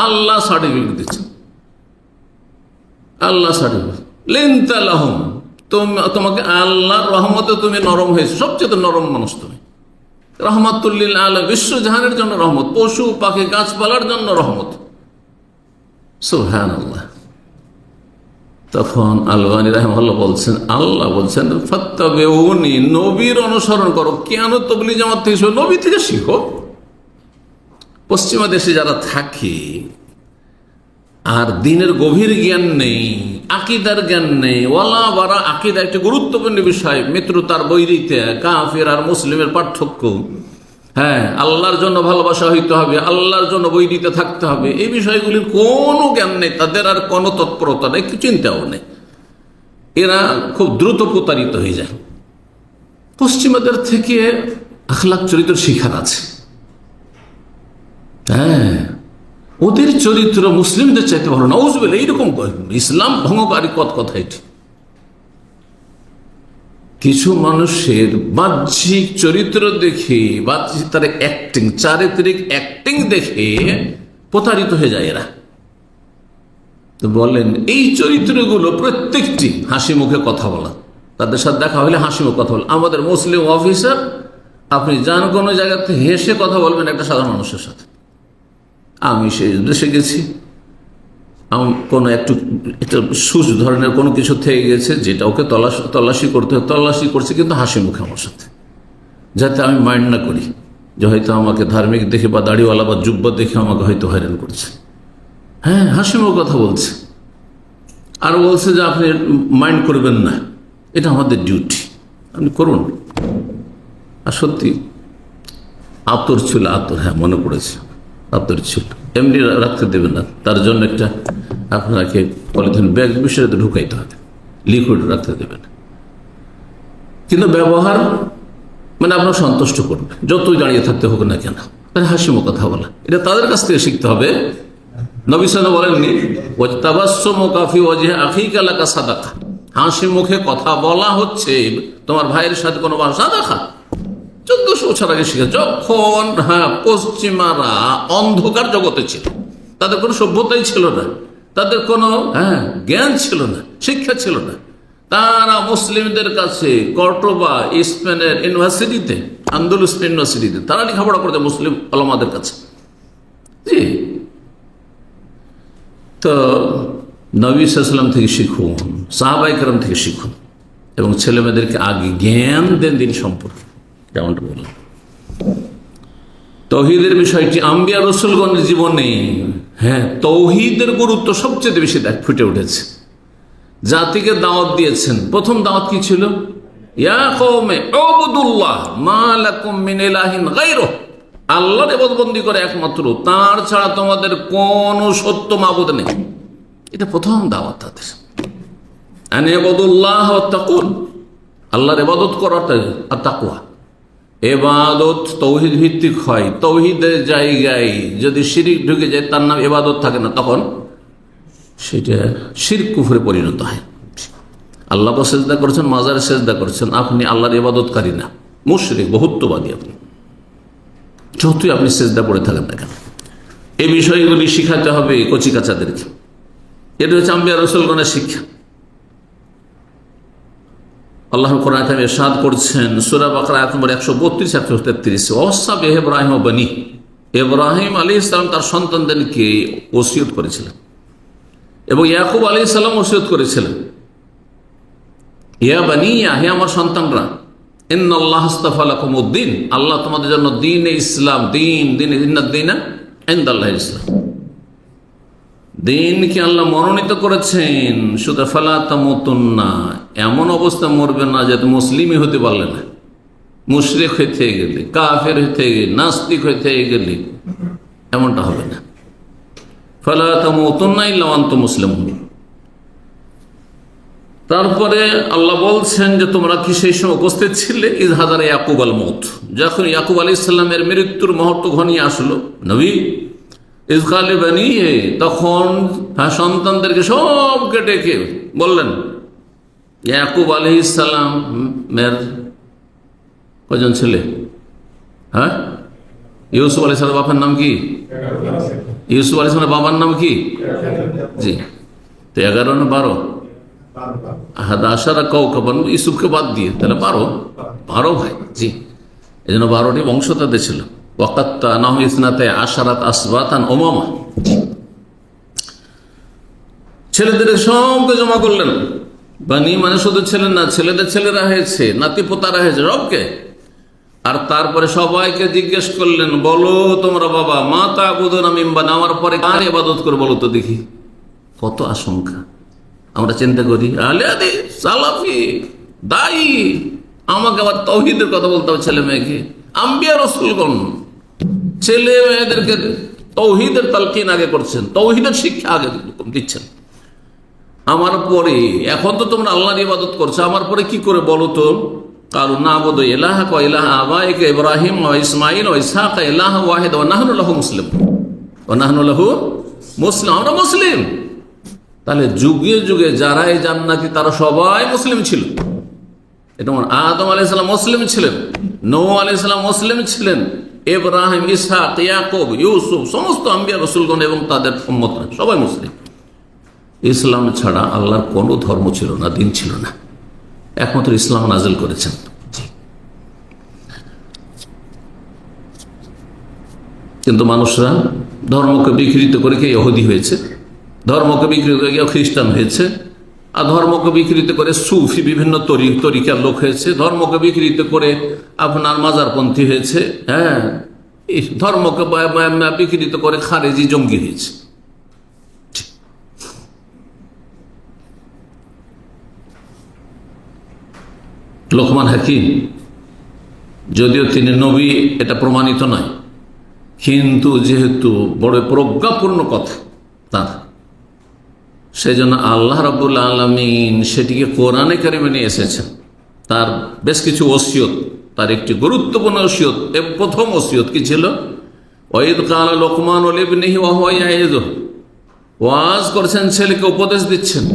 আল্লাহ সার্টিফিকেট দিচ্ছেন, আল্লাহ সার্টিফিকেট। লিনতা লাহুম, তোমাকে আল্লাহর রহমতে তুমি নরম হয়েছে, সবচেয়ে নরম মানুষ তুমি। রহমাতুল লিল আলামিন, বিশ্বজাহানের জন্য রহমত, পশু পাখি গাছপালার জন্য রহমত। সুবহানাল্লাহ। তখন আলবানী রাহিমাহুল্লাহ বলছেন, আল্লাহ বলছেন ফাত্তাবিউনি, নবীর অনুসরণ করো। কেন তাবলীগ জামাত থেকে শিখো? নবী থেকে শিখো। পশ্চিমা দেশে যারা থাকে আর দিনের গভীর জ্ঞান নেই, আকীদার জ্ঞান নেই, ওয়ালা বারা আকীদা একটি গুরুত্বপূর্ণ বিষয়, মিত্রতার বৈরিতা, কাফের আর মুসলিমের পার্থক্য, আল্লাহর জন্য ভালোবাসা হইতে হবে, আল্লাহর জন্য বৈরিতা থাকতে হবে, এই বিষয়গুলির কোনো জ্ঞান নেই তাদের, আর কোনো তৎপরতা নেই, কিছু চিন্তাও নেই। এরা খুব দ্রুত প্রতারিত হয়ে যায়। পশ্চিমাদের থেকে আখলাক চরিত্র শিখার আছে। ওদের চরিত্র মুসলিমদের চাইতে ভালো। নাউযুবিল্লাহ, এইরকম ইসলাম ভঙ্গকারী কথা এটি। কিছু মানুষের বাহ্যিক চরিত্র দেখে, বাহ্যিক তার অ্যাক্টিং, চারিত্রিক অ্যাক্টিং দেখে প্রতারিত হয়ে যায় এরা। তো বলেন এই চরিত্রগুলো প্রত্যেকটি হাসি মুখে কথা বলা, তাদের সাথে দেখা হলে হাসি মুখে কথা বলা। আমাদের মুসলিম অফিসার, আপনি যান কোনো জায়গাতে হেসে কথা বলবেন একটা সাধারণ মানুষের সাথে। আমি সেই দেশে গেছি, কোনো একটা সুচ ধরনের কোনো কিছু থেকে গেছে, যেটা ওকে তল্লাশি করতে হয়, তল্লাশি করছে কিন্তু হাসি মুখে আমার সাথে, যাতে আমি মাইন্ড না করি যে হয়তো আমাকে ধার্মিক দেখে বা দাড়িওয়ালা বা জুব্বা দেখে আমাকে হয়তো হয়রান করছে। হাসি মুখে কথা বলছে, আর বলছে যে আপনি মাইন্ড করবেন না, এটা আমাদের ডিউটি, আপনি করুন। আর সত্যি আতর ছিল, আতর, মনে পড়েছে, আতর ছিল। এমনি রাখতে দেবেন না, তার জন্য একটা আপনাকে পলিথিন ব্যাগ বিষয়তে ঢুকাইতে হবে, লিকুইড রাখতে দেবেন। কিন্তু ব্যবহার মানে আপনার সন্তুষ্ট করবে, যতই দাঁড়িয়ে থাকতে হোক না কেন, হাসি মুখে কথা বলা, এটা তাদের কাছ থেকে শিখতে হবে। নবী সাল্লাল্লাহু বলেননি ওয়াতাবাসসুমু কাফি ওয়াজহি আখিকা লাকা সাদাকা, হাসি মুখে কথা বলা হচ্ছে তোমার ভাইয়ের সাথে কোনো সাদাকা। 1400 বছর আগে শিখে, যখন পশ্চিমারা অন্ধকার জগতে ছিল, তাদের কোনো সভ্যতাই ছিল না, তাদের কোনো জ্ঞান ছিল না, শিক্ষা ছিল না, তারা মুসলিমদের কাছে কর্ডোবা স্পেনের ইউনিভার্সিটিতে, আন্দোলুস ইউনিভার্সিটিতে তারা লেখাপড়া করতে মুসলিম ওলামাদের কাছে। জি, তো নবী সাল্লাল্লাহু থেকে শিখুন, সাহাবায়ে কেরাম থেকে শিখুন এবং ছেলেমেয়েদেরকে আগে জ্ঞান দেন দিন সম্পর্কে। যেমনটা বললাম, তৌহিদের বিষয়টি আম্বিয়া রাসূলগণের জীবনে, হ্যাঁ, তৌহিদের গুরুত্ব সবচেয়ে বেশি ফুটে উঠেছে। জাতিকে দাওয়াত দিয়েছেন। প্রথম দাওয়াত কি ছিল? ইয়া কওমে উবুদুল্লাহ মা লাকুম মিন ইলাহিন গায়রুহু, আল্লাহর ইবাদতবন্দি করে একমাত্র, তার ছাড়া তোমাদের কোন সত্য মাবুদ নেই। এটা প্রথম দাওয়াত তাদের। আন ইবাদুল্লাহ ওয়া তাকুন, আল্লাহর ইবাদত করাটা আর তাকওয়া। ইবাদত তৌহিদ ভিত্তিক হয়। তৌহিদের জায়গায় যদি শিরক ঢুকে যায়, তার নাম ইবাদত থাকে না, তখন সেটা শিরক কুফরে পরিণত হয়। আল্লাহকে সেজদা করছেন, মাজারে সেজদা করছেন, আপনি আল্লাহর ইবাদতকারী না, মুশরিক, বহুত্ববাদী আপনি, যতই আপনি সেজদা পড়ে থাকেন না কেন। এই বিষয়গুলি শিখাতে হবে কচিকাচাদেরকে। এটা হচ্ছে আম্বিয়া রাসূলগণের শিক্ষা। আল্লাহ কোরআনে কারিমে ইরশাদ করছেন সূরা বাকারা আয়াত নম্বর 132 133, ওয়াসা বিহি ইব্রাহিম ওয়া বানি, ইব্রাহিম আলাইহিস সালাম তার সন্তানদেরকে ওসিয়ত করেছিলেন এবং ইয়াকুব আলাইহিস সালাম ওসিয়ত করেছিলেন, ইয়া বানিয়া, হে আমার সন্তানরা, ইন্নাল্লাহ আস্তাফা লাকুমুদ্দিন, আল্লাহ তোমাদের জন্য দ্বীনে ইসলাম, দ্বীন ইন্নাদ-দীনা ইনদাল্লাহিল ইসলাম, দ্বীনকে আল্লাহ মনোনীত করেছেন। শুধু ফালা তামুতুন্না, এমন অবস্থা মরবে না যে মুসলিমই হতে পারলে না, মুশরিক হইতে গেলে, কাফের হইতে গেলে, নাস্তিক হইতে গেলে, এমনটা হবে না। ফালা তামুতুন্না ইল্লা ওয়া আনতুম মুসলিমুন। তারপরে আল্লাহ বলছেন যে তোমরা কি সেই সময় উপস্থিত ছিলে? ইয হাদারা ইয়াকুব আল মউত, যখন ইয়াকুব আলাইহিস সালামের মৃত্যুর মুহূর্ত ঘনিয়ে আসলো, নবী ইয ক্বালা বানিহি, তখন সন্তানদেরকে সবকে ডেকে বললেন, ইয়াকুব আলাইহিস সালামের কয়জন ছেলে? হ্যাঁ, ইউসুফ আলাইহিস সালামের বাবার নাম কি? ইউসুফ আলাইহিস সালামের বাবার নাম কি? জি, তো 11 না 12? আহাদা আশারা কাওকাবান, ইউসুফকে বাদ দিয়ে তাহলে 12 ভাই। জি, এই জন্য 12টি বংশ তাদের ছিল। ওয়াকাত্তানাহুম ইসনাতা আশারাত আসবাতান উমামা, ছেলেদের সবকে জমা করলেন। বানি মানে শুধু ছেলে না, ছেলেদের ছেলেরা হয়েছে, নাতি পোতারা হয়েছে, সবকে। আর তারপরে সবাইকে জিজ্ঞেস করলেন, বলো তোমরা বাবা, মা তা'বুদুনা মিন বাদি, আমার পরে কার ইবাদত করে বলো তো দেখি। কত আশঙ্কা আমরা চিন্তা করি, আহলে হাদিস, সালাফি, দায়ী, আমাকে আবার তাওহীদের কথা বলতে হবে ছেলে মেয়েকে। আম্বিয়া রাসূলগণ ছেলে মেয়েদেরকে তাওহীদের তালকিন আগে করছেন, তাওহীদের শিক্ষা আগে দিচ্ছেন। আমার পরে, এখন তো তোমরা আল্লাহর ইবাদত করছো, আমার পরে কি করে বলো তো? কালু না'বুদু ইলাহাকা ওয়া ইলাহা আবাইকা ইব্রাহিম ওয়া ইসমাঈল ওয়া ইসহাকা ইলাহান ওয়াহিদা ওয়া নাহনু লাহু মুসলিম, আমরা মুসলিম। তাহলে যুগে যুগে যারা এই জান্নাতি তারা সবাই মুসলিম ছিল। এটা আদম আলাইহিস সালাম মুসলিম ছিলেন, নূহ আলাইহিস সালাম মুসলিম ছিলেন, ইব্রাহিম, ইসহাক, ইয়াকুব, ইউসুফ, সমস্ত আম্বিয়া রাসূলগণ এবং তাদের উম্মতরা সবাই মুসলিম। ইসলাম ছাড়া আল্লাহর কোনো ধর্ম ছিল না, দিন ছিল না, একমাত্র ইসলাম নাজিল করেছেন। কিন্তু মানুষরা ধর্মকে বিকৃত করে কে ইহুদি হয়েছে, ধর্মকে বিকৃত করে কেউ খ্রিস্টান হয়েছে, আর ধর্মকে বিকৃত করে সুফি বিভিন্ন তরিকার লোক হয়েছে, ধর্মকে বিকৃত করে আপনার মাজারপন্থী হয়েছে, হ্যাঁ, ধর্মকে বিকৃত করে খারেজি জঙ্গি হয়েছে। লোকমান হাকিম, যদিও তিনি নবী এটা প্রমাণিত নয়, কিন্তু যেহেতু বড় প্রজ্ঞাপূর্ণ কথা তার, সেই জন্য আল্লাহ রাব্বুল আলামিন সেটিকে কোরআনে কারিমে নিয়ে এসেছেন। তার বেশ কিছু ওসিয়ত, তার একটি গুরুত্বপূর্ণ ওসিয়ত, প্রথম ওসিয়ত কি ছিল? ওয়াইদ ক্বালা লুকমানু লিবনিহি ওয়া হুয়া ইয়াইযুহু, ওয়াজ করছেন, ছেলেকে উপদেশ দিচ্ছেন।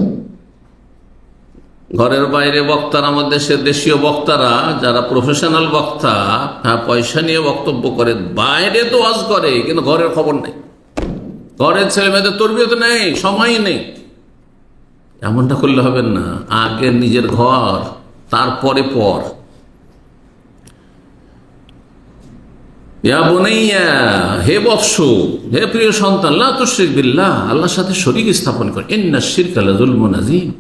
ঘরের বাইরে বক্তারা, আমাদের দেশের দেশীয় বক্তারা যারা প্রফেশনাল বক্তা, হ্যাঁ, পয়সা নিয়ে বক্তব্য করে, বাইরে তো ওয়াজ করে, কিন্তু ঘরের খবর নেই, ঘরের ছেলে মেয়েদের তরবিয়ত নেই, সময় নেই। এমনটা করলে হবে না। আগে নিজের ঘর, তারপরে পর। ইয়া বুনাইয়া, হে বৎস, হে প্রিয় সন্তান, লা তুশরিক বিল্লাহ, আল্লাহর সাথে শরীক স্থাপন করে। ইন্না শিরকা লাযুলমুন আযীম,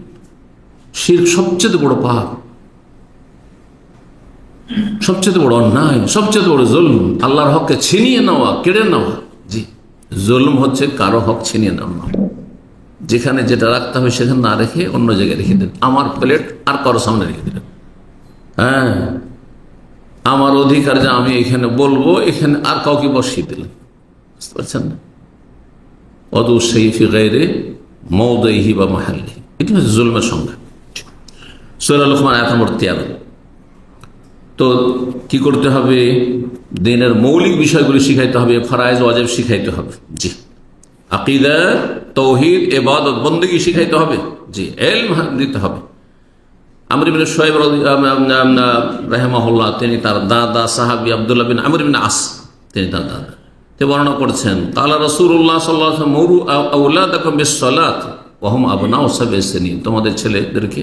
শিরক সবচেয়ে বড় পাপ, সবচেয়ে বড় অন্যায়, সবচেয়ে বড় জুলম, আল্লাহর হককে ছিনিয়ে নেওয়া, কেড়ে নেওয়া। জি, জুলম হচ্ছে কারো হক ছিনিয়ে নেওয়া। যেখানে যেটা রাখতে হবে সেখানে না রেখে অন্য জায়গায় রেখে দেন। আমার প্লেট আর কারো সামনে রেখে দিলেন। হ্যাঁ, আমার অধিকার যে আমি এখানে বলবো, এখানে আর কাউকে বসিয়ে দিলেন। বুঝতে পারছেন না? অদু সেইফি গায়রে মওদিহি বা মাহাল্লি, এটি হচ্ছে জুলমের সংজ্ঞা। সূরা লুকমান আয়াত নম্বর 13। তো কি করতে হবে? দিনের মৌলিক বিষয়গুলি শিখাইতে হবে, ফরায়েজ ওয়াজিব শিখাইতে হবে। জি, আকীদা, তাওহীদ, ইবাদত, বন্দেগী শিখাইতে হবে। জি, ইলম দিতে হবে। আমর ইবনে শুআয়ব রাহিমাহুল্লাহ, তিনি তার দাদা সাহাবী আব্দুল্লাহ বিন আমর ইবনে আস, তিনি তার দাদা, তিনি বর্ণনা করছেন, কালা রাসূলুল্লাহ সাল্লাল্লাহু আলাইহি ওয়াসাল্লাম মুরু আওলাদাকুম বিস-সালাত ওয়া হুম আবনাউ সাব'i সিনিন, তোমাদের ছেলেদেরকে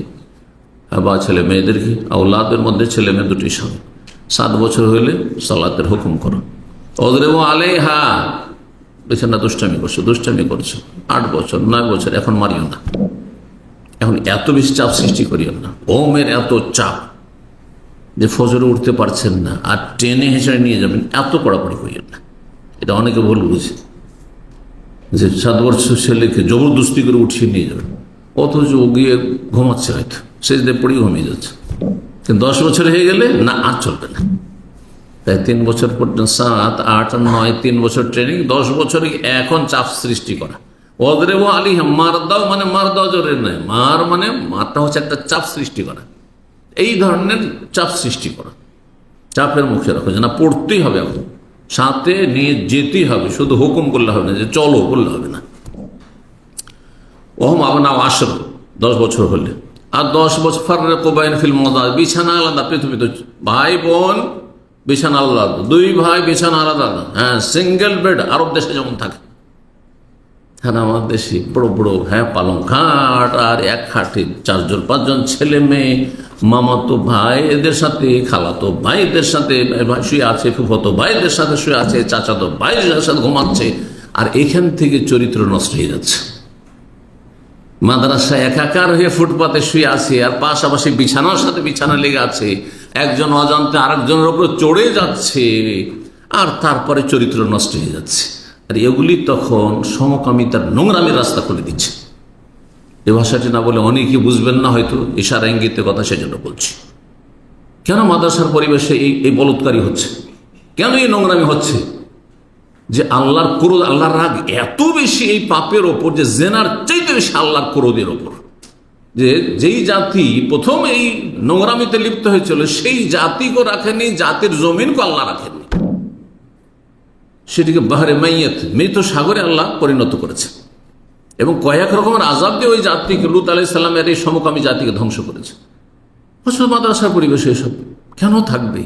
বা ছেলে মেয়েদেরকে, আওলাদের মধ্যে ছেলে মেয়ে দুটি সঙ্গে 7 বছর হইলে সালাতের হুকুম করো। ওযরিবু আলাইহা, বেচারা দুষ্টামি করছো 8 বছর 9 বছর, এখন মারিও না। এখন এত বেশি চাপ সৃষ্টি করিও না। ওমের এত চাপ যে ফজরে উঠতে পারছেন না, আর টেনে হেঁচড়ে নিয়ে যাবেন, এত কড়াকড়ি করিও না। এটা অনেকে ভুল বুঝে, যে 7 বছর ছেলেকে জবরদস্তি করে উঠিয়ে নিয়ে যাবেন, অথচ গিয়ে ঘুমাচ্ছে, হয়তো সেজদায় পড়ে ঘুমিয়ে যাচ্ছে। কিন্তু 10 বছর হয়ে গেলে না, আর চলবে না। তাই 3 বছর পর্যন্ত, 7, 8, 9, 3 বছর ট্রেনিং, 10 বছর এখন চাপ সৃষ্টি করা। ওযরিবু আলাইহিম, মার দাও মানে মার দাও জোরে নয়, মার মানে মারটা হচ্ছে একটা চাপ সৃষ্টি করা। এই ধরনের চাপ সৃষ্টি করা, চাপের মুখে রাখো যে না, পড়তেই হবে, এখন সাথে নিয়ে যেতেই হবে, শুধু হুকুম করলে হবে না, যে চলো বললে হবে না। ওহম আবনাউ 10, 10 বছর হলে। আর 10 বছর ফাররিকু বাইনা ফিল মাদাজ, বিছানা আলাদা। পৃথিবীতে ভাই বোন বিছানা আলাদা, 2 ভাই বিছানা আলাদা। হ্যাঁ, সিঙ্গেল বেড আরব দেশে যেমন থাকে, হ্যাঁ আমার দেশে বড় বড়, হ্যাঁ, পালং খাট, আর এক খাটে 4 জন 5 জন ছেলে মেয়ে, মামাতো ভাই এদের সাথে, খালাতো ভাইদের সাথে শুয়ে আছে, ফুফাতো ভাইদের সাথে শুয়ে আছে, চাচাতো ভাইদের সাথে ঘুমাচ্ছে। আর এখান থেকে চরিত্র নষ্ট হয়ে যাচ্ছে। মাদ্রাসায় একাকার হয়ে ফুটপাতে শুয়ে আছে, আর পাশাপাশি বিছানার সাথে বিছানা লেগে আছে, একজন অজান্তে আরেকজনের উপর চড়ে যাচ্ছে, আর তারপরে চরিত্র নষ্ট হয়ে যাচ্ছে। আর এগুলি তখন সমকামিতার নোংরামির রাস্তা খুলে দিচ্ছে। এ ভাষাটি না বলে অনেকে বুঝবেন না, হয়তো ইশারা ইঙ্গিতের কথা, সেজন্য বলছি। কেন মাদ্রাসার পরিবেশে এই বলৎকারী হচ্ছে? কেন এই নোংরামি হচ্ছে? যে আল্লাহর ক্রোধ, আল্লাহর রাগ এত বেশি এই পাপের ওপর, যে জেনার চাইতে বেশি আল্লাহর ক্রোধের ওপর। যে যেই জাতি প্রথম এই নোংরামিতে লিপ্ত হয়েছিল, সেই জাতিকে রাখেনি, জাতির জমিনকে আল্লাহ রাখেনি, সেটিকে বাহরে মাইয়াত, মৃত সাগরে আল্লাহ পরিণত করেছে, এবং কয়েক রকমের আযাব দিয়ে ওই জাতিকে, লূত আলাইহিস সালামের এই সমকামী জাতিকে ধ্বংস করেছে। অথচ মাদ্রাসার পরিবেশে এসব কেন থাকবে?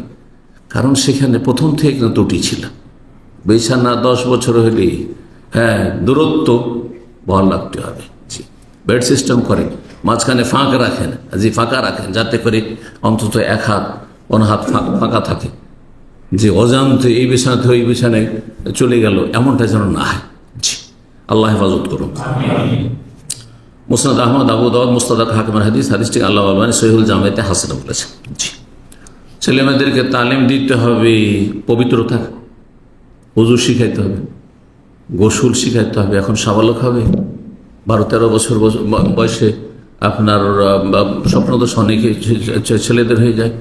কারণ সেখানে প্রথম থেকে ত্রুটি ছিল। বিছানা 10 বছর হলে, হ্যাঁ, দূরত্ব বহাল রাখতে হবে। জি, বেড সিস্টেম করেন, মাঝখানে ফাঁকা রাখেন, ফাঁকা রাখেন, যাতে করে অন্তত 1 হাত 1 হাত ফাঁকা থাকে, যে অজান্তে এই বিছানাতে ওই বিছানায় চলে গেল, এমনটা যেন না হয়। জি, আল্লাহ হেফাজত করুন। মুসনাদ আহমদ, আবু দাউদ, মুস্তাদরাক হাকিমের হাদিস, হাদিসটি আল্লাহ আলবানী সহিহুল জামিয়াতে হাসান বলেছেন। জি, ছেলেমেয়েদেরকে তালিম দিতে হবে পবিত্রতা, ওযু শিখাইতে হবে, গোসল শিখাইতে হবে। এখন সাবালক হবে, 12-13 বছর বয়সে আপনার স্বপ্নদোষ অনেকে ছেলেদের হয়ে যায়,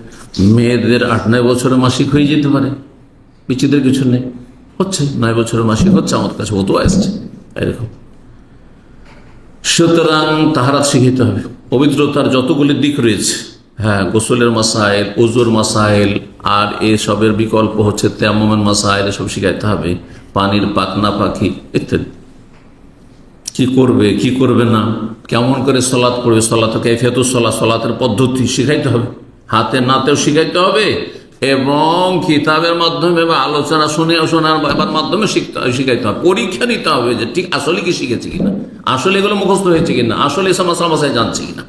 মেয়েদের 8-9 বছরে মাসিক হয়ে যেতে পারে, বিচিত্র কিছু নেই, হচ্ছে 9 বছরের মাসিক হচ্ছে, আমার কাছে হতো আসছে এরকম। সুতরাং তাহারাত শিখাইতে হবে, পবিত্রতার যতগুলি দিক রয়েছে, হ্যাঁ, গোসলের মাসাইল, ওযুর মাসাইল, আর এসবের বিকল্প হচ্ছে তায়াম্মুমের মাসাইল, এসব শিখাইতে হবে, পানির পাকনা পাখি ইত্যাদি, কি করবে কি করবে না, কেমন করে সলাৎ পড়বে, সলাত কাইফিয়াতুস সালাত, সলাতের পদ্ধতি শিখাইতে হবে, হাতে নাতেও শিখাইতে হবে, এবং কিতাবের মাধ্যমে বা আলোচনা শোনার মাধ্যমে শিখাইতে হবে। পরীক্ষা নিতে হবে যে ঠিক আসলে কি শিখেছে কিনা। আসলে এগুলো মুখস্থ হয়েছে কিনা, আসলে ইসা মাসায় জানছে কিনা।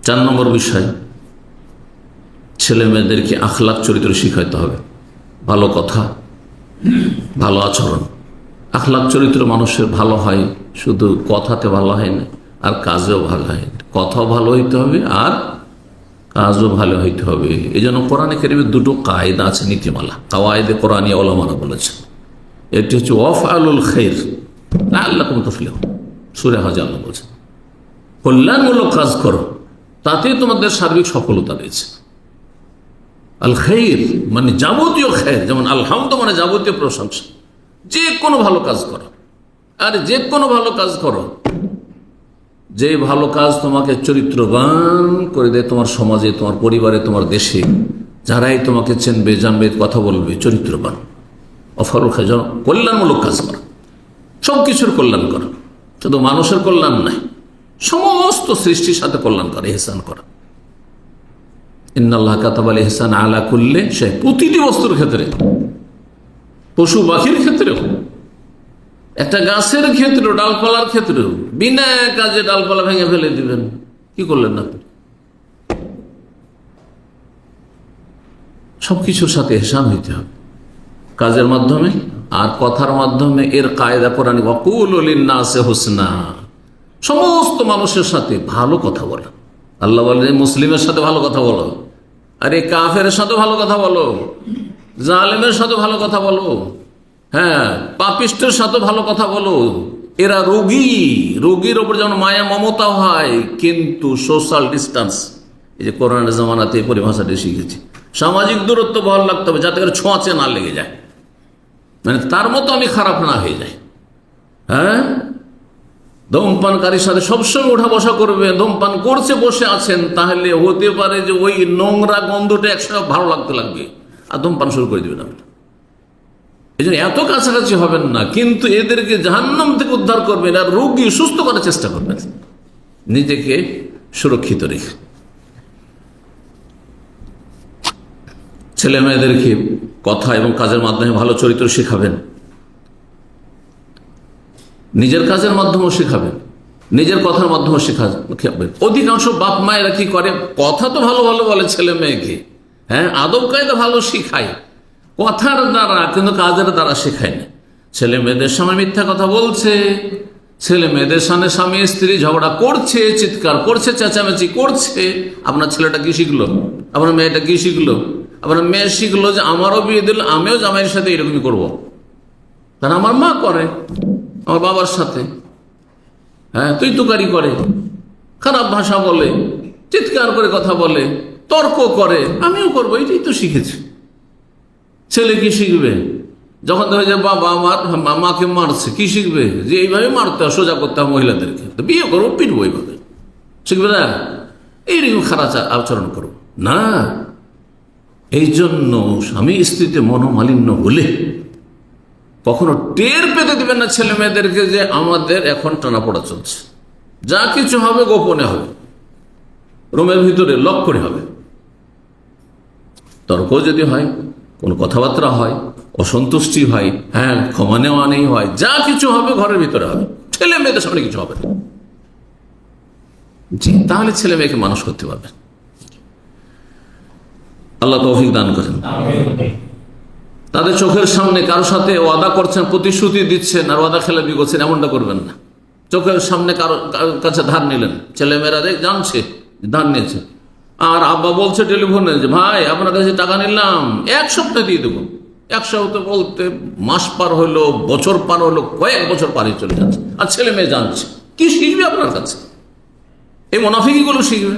4 নম্বর বিষয়, ছেলে মেয়েদেরকে আখলাক চরিত্র শিখাইতে হবে। ভালো কথা, ভালো আচরণ। আখলাক চরিত্র মানুষের ভালো হয়, শুধু কথাতে ভালো হয় না, আর কাজেও ভালো হয়। কথাও ভালো হইতে হবে আর কাজও ভালো হইতে হবে। এই জন্য কোরআনে কারিমে 2টো কায়দা আছে, নীতিমালা, কাওয়ায়েদে কোরআনিয়া উলামারা বলেছেন। এটি হচ্ছে ওয়াফআলুল খাইর লাআল্লাকুম তুফলিহুন, সূরা হজ আল্লাহ বলছেন কল্যাণমূলক কাজ করো, তাতে তোমাদের সার্বিক সফলতা রয়েছে। আল খাইর মানে যাবতীয় খাইর, যেমন আলহামদ মানে যাবতীয় প্রশংসা। যে কোনো ভালো কাজ করো, আর যে কোনো ভালো কাজ করো, যে ভালো কাজ তোমাকে চরিত্রবান করে দেয়, তোমার সমাজে, তোমার পরিবারে, তোমার দেশে, যারাই তোমাকে চেনবে, জানবে, কথা বলবে, চরিত্রবান। অফারুল খাইর, কল্যাণমূলক কাজ করো, সব কিছুর কল্যাণ করো, শুধু মানুষের কল্যাণ নাই, সমস্ত সৃষ্টির সাথে কল্যাণ করে, ইহসান করা। ইন্নাল্লাহ কাতাবাল ইহসান আলা কুল্লি শাই, প্রতিটি বস্তুর ক্ষেত্রে, পশু পাখির ক্ষেত্রেও, একটা গাছের ক্ষেত্রেও, ডালপালার ক্ষেত্রেও। বিনা কাজে ডালপালা ভেঙে ফেলে দিবেন, কি করলেন আপনি? সবকিছুর সাথে ইহসান হইতে হবে, কাজের মাধ্যমে আর কথার মাধ্যমে। এর কায়দা কোরআনী, ওয়াকুলু লিন্নাসি হুসনা, সমস্ত মানুষের সাথে ভালো কথা বলো। আল্লাহ বলে মুসলিমের সাথে ভালো কথা বলো, আরে কাফের সাথে ভালো কথা বলো, জালেমের সাথে ভালো কথা বলো, হ্যাঁ, পাপিষ্টের সাথে ভালো কথা বলো। এরা রোগী, রোগীর ওপর যেমন মায়া মমতা হয়, কিন্তু সোশ্যাল ডিস্টেন্স, এই যে করোনার জামানাতে এই পরিভাষাটি শিখেছি, সামাজিক দূরত্ব বহাল রাখতে হবে, যাতে করে ছোঁয়াচে না লেগে যায়, মানে তার মতো আমি খারাপ না হয়ে যাই। হ্যাঁ, ধূমপানকারীর সাথে সবসময় উঠা বসা করবে, ধূমপান করছে, বসে আছেন, তাহলে হতে পারে যে ওই নোংরা গন্ধটা একসময় ভালো লাগতে লাগবে, আর ধূমপান শুরু করে দেবেন আপনি। এই জন্য এত কাছাকাছি হবেন না, কিন্তু এদেরকে জাহান্নাম থেকে উদ্ধার করবেন আর রোগী সুস্থ করার চেষ্টা করবেন, নিজেকে সুরক্ষিত রেখে। ছেলে মেয়েদেরকে কথা এবং কাজের মাধ্যমে ভালো চরিত্র শেখাবেন, নিজের কাজের মাধ্যমেও শেখাবেন, নিজের কথার মাধ্যমে শেখাবেন। অধিকাংশ বাপ মায়েরা কি করে, কথা তো ভালো ভালো বলে ছেলে মেয়েকে, হ্যাঁ, আদব কায়দা ভালো শিখায় কথার দ্বারা, কিন্তু কাজের দ্বারা শেখায় না। ছেলে মেয়েদের সামনে মিথ্যা কথা বলছে, ছেলে মেয়েদের সামনে স্বামী স্ত্রী ঝগড়া করছে, চিৎকার করছে, চেঁচামেচি করছে। আপনার ছেলেটা কি শিখলো? আপনার মেয়েটা কি শিখলো? আপনার মেয়ে শিখলো যে আমারও বিয়ে দিল, আমিও জামাইয়ের সাথে এরকমই করবো, কারণ আমার মা করে, আমার বাবার সাথে, হ্যাঁ, তুই তুকারি করে, খারাপ ভাষা বলে, চিৎকার করে কথা বলে, তর্ক করে, আমিও করবো, এটাই তো শিখেছি। ছেলে কি শিখবে? যখন দেখা যায় বাবা আমার মাকে মারছে, কি শিখবে? যে এইভাবে মারতে হয়, সোজা করতে হয় মহিলাদেরকে, তো বিয়ে করবো, পিটবো, এইভাবে শিখবে না? এইরকম খারাপ আচরণ করবো না। এই জন্য স্বামী স্ত্রীতে মনোমালিন্য হলে কখনো টের পেতে দিবেন না ছেলে মেয়েদেরকে যে আমাদের এখন টানাপোড়া চলছে। যা কিছু হবে গোপনে হবে, রুমের ভিতরে লক করে হবে। তর্ক যদি হয়, কোনো কথাবার্তা হয়, অসন্তুষ্টি হয়, হ্যাঁ, ক্ষমা নেওয়া নেই হয়, যা কিছু হবে ঘরের ভিতরে হবে, ছেলে মেয়েদের সামনে কিছু হবে না। জি, তাহলে ছেলে মেয়েকে মানুষ করতে পারবে। আল্লাহ তৌফিক দান করেন। তাদের চোখের সামনে কারোর সাথে ওয়াদা করছেন, প্রতিশ্রুতি দিচ্ছেন, আর ওয়াদা খেলাপি করছেন, এমনটা করবেন না। চোখের সামনে কারোর কাছে ধার নিলেন, ছেলেমেয়েরা জানছে ধার নিয়েছে, আর আব্বা বলছে টেলিফোনে যে ভাই আপনার কাছে টাকা নিলাম, 1 সপ্তাহ দিয়ে দেবো। 1 সপ্তাহ বলতে মাস পার হলো, বছর পার হলো, কয়েক বছর পারে চলে যাচ্ছে, আর ছেলে মেয়ে জানছে। কি শিখবে আপনার কাছে? এই মুনাফিকিগুলো শিখবে,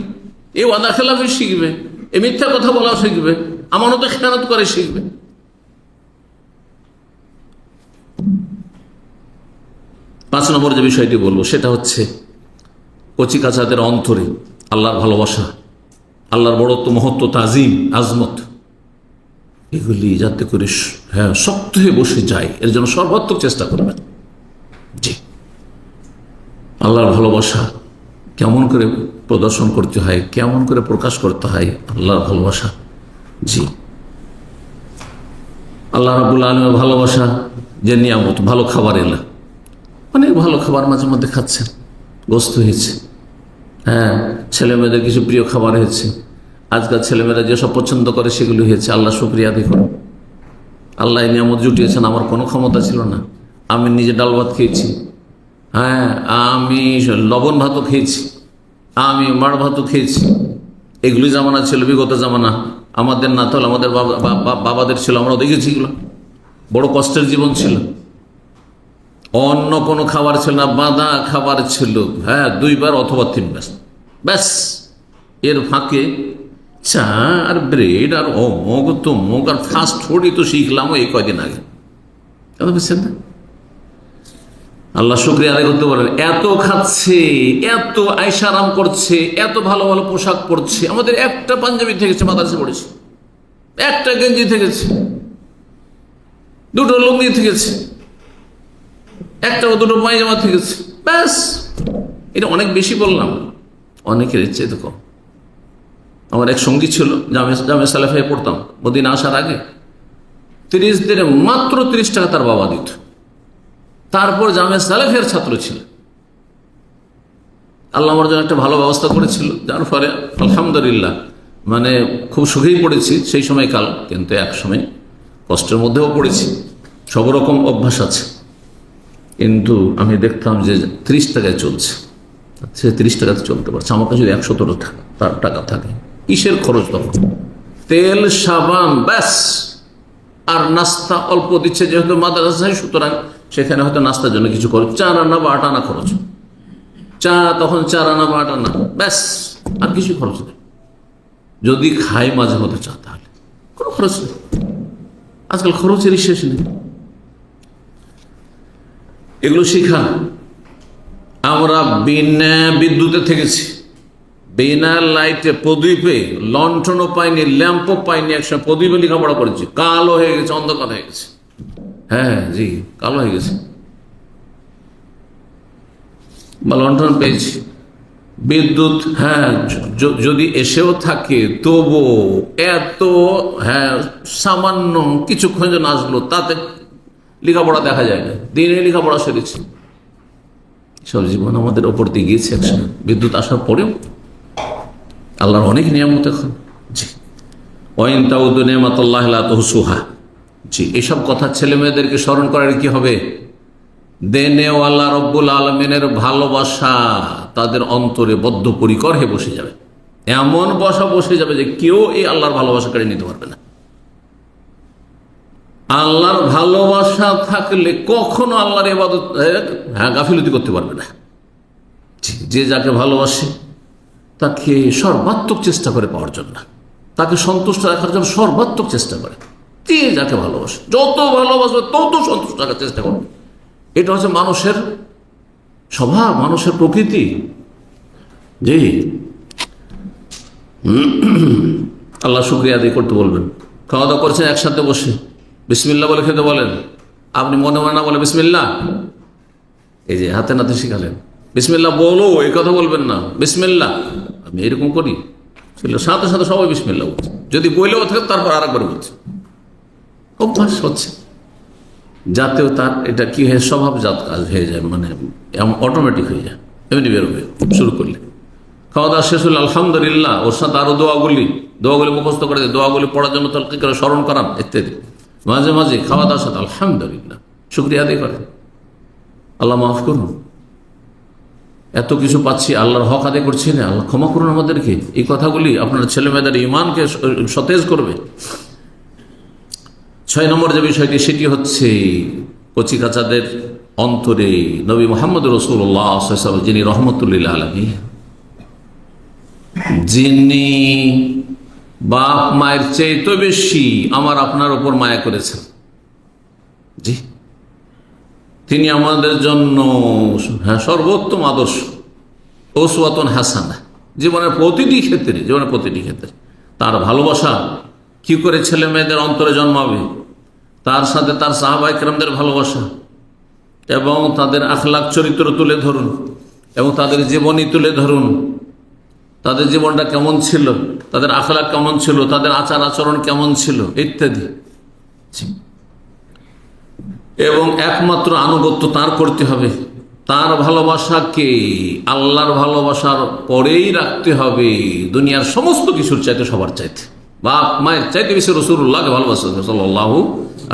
এই ওয়াদা খেলাফি শিখবে, এই মিথ্যা কথা বলা শিখবে, আমানতে খেয়ানত করে শিখবে। পাঁচ নম্বর যে বিষয়টি বলবো সেটা হচ্ছে কচিকাচাদের অন্তরে আল্লাহর ভালোবাসা, আল্লাহর বড়ত্ব, মহত্ব, তাজিম, আজমত, এগুলি যাতে করে হ্যাঁ শক্ত হয়ে বসে যায়, এর জন্য সর্বাত্মক চেষ্টা করবেন। জি, আল্লাহর ভালোবাসা কেমন করে প্রদর্শন করতে হয়, কেমন করে প্রকাশ করতে হয় আল্লাহর ভালোবাসা। জি, আল্লাহ রাব্বুল আলামিনের ভালোবাসা যে নিয়ামত, ভালো খাবার এলো, অনেক ভালো খাবার মাঝে মধ্যে খাচ্ছেন, গোস্ত হয়েছে, হ্যাঁ, ছেলে মেয়েদের কিছু প্রিয় খাবার হয়েছে, আজকাল ছেলেমেয়েরা যেসব পছন্দ করে সেগুলো হয়েছে। আল্লাহ শুকরিয়া আদায় করুন। আল্লাহ নিয়ামত জুটিয়েছেন, আমার কোনো ক্ষমতা ছিল না। আমি নিজে ডাল ভাত খেয়েছি, হ্যাঁ, আমি লবণ ভাতও খেয়েছি, আমি মাড় ভাতও খেয়েছি। এগুলি জামানা ছিল, বিগত জামানা। আমাদের না তো, আমাদের বাবাদের ছিল, আমরাও দেখেছি। এগুলো বড় কষ্টের জীবন ছিল। অন্য কোনো খাবার ছিল না, বাঁধা খাবার ছিল, হ্যাঁ, 2 বার অথবা 3 বার, ব্যাস। এর ফাঁকে চা আর ব্রেড আর অমুক তমুক আর ফাস্ট ফুডই তো শিখলাম এই কয়দিন আগে। বুঝছেন না? আল্লাহ শুকরিয়া আদায় করতে পারেন। এত খাচ্ছে, এত আইসারাম করছে, এত ভালো ভালো পোশাক পরছে। আমাদের একটা পাঞ্জাবি থেকেছে, মাদ্রাসে পড়েছে, একটা গেঞ্জি থেকেছে, 2টো লুঙ্গি থেকেছে, একটা বা 2টো পায়জামা থেকেছে, ব্যাস। এটা অনেক বেশি বললাম, অনেকের ইচ্ছে তো কম। আমার এক সঙ্গী ছিল, জামে সালেফায় পড়তাম, মদিনা আসার আগে 30 দিনে মাত্র 30 টাকা তার বাবা দিত। তারপর জামে সালেফের ছাত্র ছিল। আল্লাহ আমার জন্য একটা ভালো ব্যবস্থা করেছিল, যার ফলে আলহামদুলিল্লাহ মানে খুব সুখেই পড়েছি সেই সময়কাল। কিন্তু এক সময় কষ্টের মধ্যেও পড়েছি, সব রকম অভ্যাস আছে। কিন্তু আমি দেখতাম যে 30 টাকায় চলছে, সে 30 টাকাতে চলতে পারছে। আমার কাছে যদি 117 টাকা থাকে, কিসের খরচ তখন? তেল সাবান ব্যাস, আর নাস্তা অল্প দিচ্ছে, যেহেতু মাদ্রাসায়, সুতরাং সেখানে হয়তো নাস্তার জন্য কিছু খরচ, 4 আনা বা 8 আনা খরচ। চা তখন 4 আনা বা 8 আনা, ব্যাস, আর কিছু খরচ নেই। যদি খাই মাঝে মধ্যে চা, তাহলে কোনো খরচ নেই। আজকাল খরচেরই শেষ নেই। এগুলো শিখা। আমরা বিনা বিদ্যুতে থেকেছি, বিনা লাইটে, প্রদীপে, লণ্ঠনও পাইনি, ল্যাম্পও পাইনি, একসময় প্রদীপে লেখাপড়া করেছি। কালো হয়ে গেছে, অন্ধকার হয়ে গেছে, হ্যাঁ জি, কালো হয়ে গেছে। বা লণ্ঠন পেয়েছি। বিদ্যুৎ, হ্যাঁ, যদি এসেও থাকে তবু এত, হ্যাঁ, সামান্য কিছুক্ষণ যেন আসলো, তাতে লেখাপড়া দেখা যায় না, দিনে লেখাপড়া সেরেছি। সব জীবন আমাদের ওপর দিয়ে গিয়েছে একসময়, বিদ্যুৎ আসার পরেও আল্লাহর অনেক নিয়ামত এখন। জি, ওয়াইন তাউদু নিয়ামাতুল্লাহি লা তুহসুহা। জি, এসব কথা ছেলে মেয়েদেরকে স্মরণ করার কি হবে? দেনেওয়ালা রব্বুল আলমিনের ভালোবাসা তাদের অন্তরে বদ্ধপরিকর হয়ে বসে যাবে। এমন বসে যাবে যে কেউ এই আল্লাহর ভালোবাসা কেড়ে নিতে পারবে না। আল্লাহর ভালোবাসা থাকলে কখনো আল্লাহর ইবাদত, গাফিলতি করতে পারবে না। যে যাকে ভালোবাসে তাকে সর্বাত্মক চেষ্টা করে পাওয়ার জন্য, তাকে সন্তুষ্ট রাখার জন্য সর্বাত্মক চেষ্টা করে। যে যাকে ভালোবাসে, যত ভালোবাসবে তত সন্তুষ্ট রাখার চেষ্টা করবে। এটা হচ্ছে মানুষের স্বভাব, মানুষের প্রকৃতি। জি, আল্লাহ শুকরিয়া আদায় করতে বলবেন। খাওয়া দাওয়া করছেন একসাথে বসে, বিসমিল্লাহ বলে খেতে বলেন। আপনি মনে মনে না বলে বিসমিল্লাহ, এই যে হাতে নাতে শিখালেন, বিসমিল্লাহ বলো, এই কথা বলবেন না, বিসমিল্লাহ। আমি এরকম করি, সাথে সাথে সবাই বিসমিল্লাহ বলছে। যদি বইলেও থাকে তারপর আর একবার বলছে, অভ্যাস হচ্ছে, যাতেও তার এটা কি হয়ে স্বভাবজাত কাজ হয়ে যায়, মানে অটোমেটিক হয়ে যায়, এমনি বেরোবে শুরু করলে। খাওয়া দাওয়া শেষ হলে আলহামদুলিল্লাহ, ওর সাথে আরো দোয়াগুলি মুখস্থ করে দেয়, দোয়াগুলি পড়ার জন্য তলকি করে স্মরণ করান ইত্যাদি। মাঝে মাঝে খাওয়া দাওয়ার সাথে আলহামদুলিল্লাহ শুকরিয়া আদায় করেন, আল্লাহ মাফ করুন, এত কিছু পাচ্ছি, আল্লাহর হক আদায় করছি না, আল্লাহ ক্ষমা করুন আমাদেরকে। এই কথাগুলি আপনার ছেলে মেয়েদের ইমানকে সতেজ করবে। 6 নম্বর যে বিষয়টি, সেটি হচ্ছে কচিকাচাদের অন্তরে নবী মুহাম্মদ রাসূলুল্লাহ সাল্লাল্লাহু আলাইহি ওয়াসাল্লাম, যিনি রহমতুল্লিল আলামিন, যিনি বাপ মায়ের চেয়ে বেশি আমার আপনার উপর মায়া করেছেন। জি, তিনি আমাদের জন্য সর্বোত্তম আদর্শ, উসওয়াতুন হাসানা। জীবনের প্রতিটি ক্ষেত্রে তার ভালোবাসা কি করে ছেলে মেয়েদের অন্তরে জন্মাবে, তার সাথে তার সাহাবায়ে কেরামদের ভালোবাসা এবং তাদের আখলাক চরিত্র তুলে ধরুন এবং তাদের জীবনী তুলে ধরুন। তাদের জীবনটা কেমন ছিল, তাদের আখলাক কেমন ছিল, তাদের আচার আচরণ কেমন ছিল ইত্যাদি। এবং একমাত্র আনুগত্য তার করতে হবে। তার ভালোবাসাকে আল্লাহর ভালোবাসার পরেই রাখতে হবে, দুনিয়ার সমস্ত কিছুর চাইতে, সবার চাইতে, বাপ মায়ের চাইতে বেশি রাসূলুল্লাহকে ভালোবাসতে হবে সাল্লাল্লাহু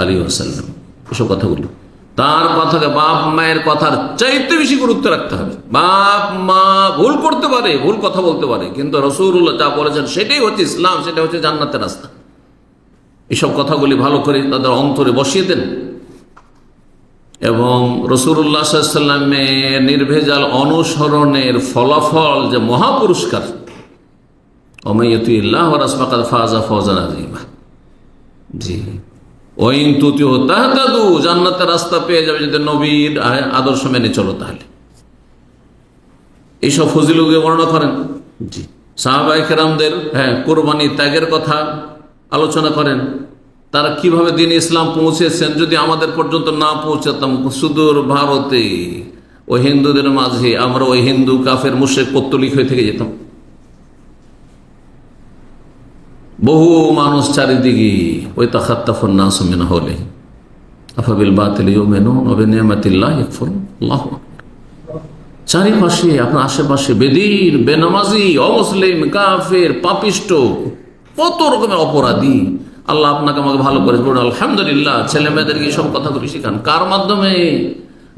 আলাইহি ওয়াসাল্লাম। এসব কথাগুলো, তার কথাকে বাপ মায়ের কথার চাইতে বেশি গুরুত্ব রাখতে হবে। বাপ মা ভুল করতে পারে, ভুল কথা বলতে পারে, কিন্তু রাসূলুল্লাহ যা বলেছেন সেটাই হচ্ছে ইসলাম, সেটা হচ্ছে জান্নাতের রাস্তা। এসব কথাগুলি ভালো করে তাদের অন্তরে বসিয়ে দেন এবং রাসূলুল্লাহ সাল্লাল্লাহু আলাইহি ওয়াসাল্লামের নির্ভেজাল অনুসরণের ফলাফল যে মহাপুরস্কার, ওয়া ইউতিল্লাহ ওয়া রাসূলাহু ফাকাদ ফাযা ফাওজান আযীমা। জি, ওয়াইন তুতিউ তাহতাদু, জান্নাতের রাস্তা পেয়ে যাবে যদি নবীর আদর্শ মেনে চলো। তাহলে এইসব ফজিলতকে বর্ণনা করেন। জি, সাহাবায়ে কেরামদের কুরবানি ত্যাগের কথা আলোচনা করেন, তারা কিভাবে দিন ইসলাম পৌঁছেছেন। যদি আমাদের পর্যন্ত না পৌঁছাতাম, সুদূর ভারতে ওই হিন্দুদের মাঝে আমরা ওই হিন্দু কাফের মুশরিক পত্তলিক হয়ে থেকে যেতাম। বহু মানুষ চারিদিকে ওই তাখাত্তাফুন নাস মিন হাওলি আফাবিল বাতিল ইউমিনুন ওয়া বিনিয়ামাতিল্লাহি ইয়াকফুরুন। আল্লাহু আকবার। চারিপাশে আপনার আশেপাশে বেদিন, বেনামাজি, অমুসলিম, কাফের, পাপিষ্ট, কত রকমের অপরাধী। আল্লাহ আপনাকে আমাকে ভালো করে বলুন আলহামদুলিল্লাহ। ছেলে মেয়েদেরকে সব কথাগুলি শিখান। কার মাধ্যমে?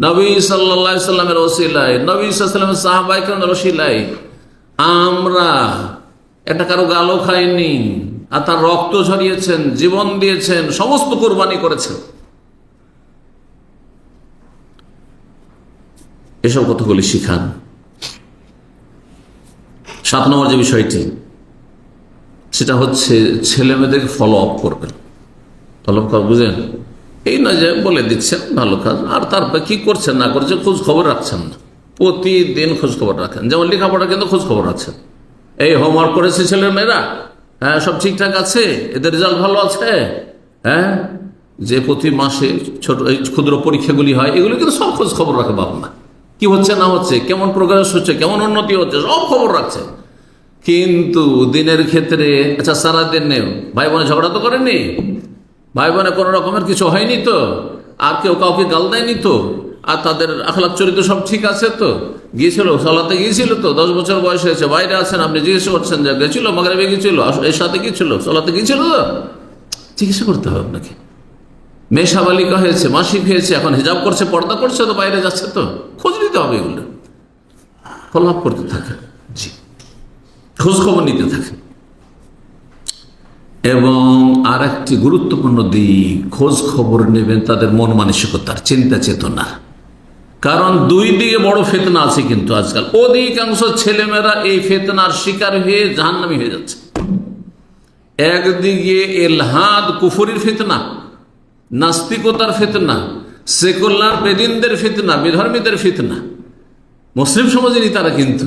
নবী সাল্লাল্লাহু আলাইহি সাল্লামের ওসিলায়, নবী সাল্লাল্লাহু আলাইহি সাল্লামের সাহাবায়ে কেরামের ওসিলায়। আমরা এটা কারো গালও খাইনি, আর তার রক্ত ঝরিয়েছেন, জীবন দিয়েছেন, সমস্ত কোরবানি করেছেন। এসব কথাগুলি শিখান। 7 নম্বর যে বিষয়টি, সেটা হচ্ছে ছেলে মেয়েদেরকে ফলো আপ করবেন। ফলো আপ বুঝেন, এই না যে বলে দিচ্ছেন ভালো কাজ, আর তারপর কি করছেন না করছেন খোঁজ খবর রাখছেন না। প্রতিদিন খোঁজ খবর রাখেন। যেমন লেখাপড়া কিন্তু খোঁজ খবর রাখছেন, এই হোমওয়ার্ক করেছে ছেলের মেয়েরা, হ্যাঁ সব ঠিকঠাক আছে, এদের রেজাল্ট ভালো আছে, হ্যাঁ যে প্রতি মাসে ছোট ক্ষুদ্র পরীক্ষাগুলি হয়, এগুলো কিন্তু সব খোঁজ খবর রাখে বাবা মা। কি হচ্ছে না হচ্ছে, কেমন প্রোগ্রেস হচ্ছে, কেমন উন্নতি হচ্ছে, সব খবর রাখছে। কিন্তু দিনের ক্ষেত্রে আচ্ছা সারাদিন নেই, ভাই বোনে ঝগড়া তো করেনি, ভাই বোনে কোনো রকমের কিছু হয়নি তো, আর কেউ কাউকে গাল দেয়নি তো, আর তাদের আখলাক চরিত্র সব ঠিক আছে তো, গিয়েছিল সালাতে গিয়েছিল তো, 10 বছর বয়স হয়েছে, বাইরে আছেন, আপনি জিজ্ঞেস করছেন যে গেছিল মাগরিবে গিয়েছিল, এর সাথে গিয়েছিল, সালাতে গিয়েছিল তো, জিজ্ঞাসা করতে হবে আপনাকে। মেয়ে সাবালিকা হয়েছে, মাসিক হয়েছে, এখন হিজাব করছে, পর্দা করছে তো, বাইরে যাচ্ছে তো, খোঁজ নিতে হবে, এগুলো ফলো আপ করতে থাকে। জি, খোঁজ খবর নিতে থাকে। এবং আর একটি গুরুত্বপূর্ণ দিক, খোঁজ খবর নেবেন তাদের মন মানসিকতার, চিন্তা চেতনা। কারণ দুই দিকে বড় ফিতনা আছে, কিন্তু আজকাল অধিকাংশ ছেলেমেয়েরা এই ফিতনার শিকার হয়ে জাহান্নামী হয়ে যাচ্ছে। একদিকে ইলহাদ কুফরির ফিতনা, নাস্তিকতার ফিতনা, সেকুলার বেদিনদের ফিতনা, বিধর্মীদের ফিতনা। মুসলিম সমাজেরই তারা, কিন্তু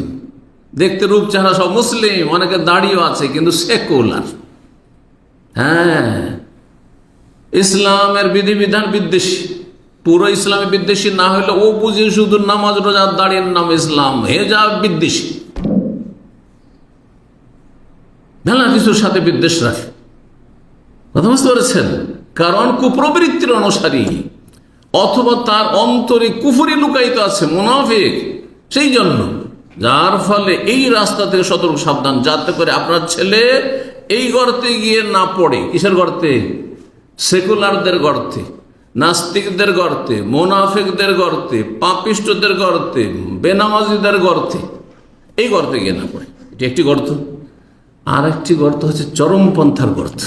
দেখতে রূপ চেহারা সব মুসলিম, অনেকে দাড়িও আছে, কিন্তু সেকুলার। হ্যাঁ, ইসলামের বিধিবিধান বিদ্বেষী, পুরো ইসলামে বিদ্বেষী না হলে ও বুঝে শুধু নামাজ রোজা দাঁড়িয়ে নাম ইসলাম, হেজাব বিদ্বেষী, মেলা কিছুর সাথে বিদ্বেষ রাখে। কথা বুঝতে পেরেছেন? কারণ কুপ্রবৃত্তির অনুসারী, অথবা তার অন্তরে কুফরি লুকায়িত আছে, মুনাফিক, সেই জন্য। যার ফলে এই রাস্তা থেকে সতর্ক সাবধান, যাতে করে আপনার ছেলে এই গর্তে গিয়ে না পড়ে। কিসের গর্তে? সেকুলারদের গর্তে, নাস্তিকদের গর্তে, মুনাফিকদের গর্তে, পাপিষ্টদের গর্তে, বেনামাজিদের গর্তে, এই গর্তে গিয়ে না পড়ে। এটি একটি গর্ত। আর একটি গর্ত হচ্ছে চরমপন্থার গর্ত।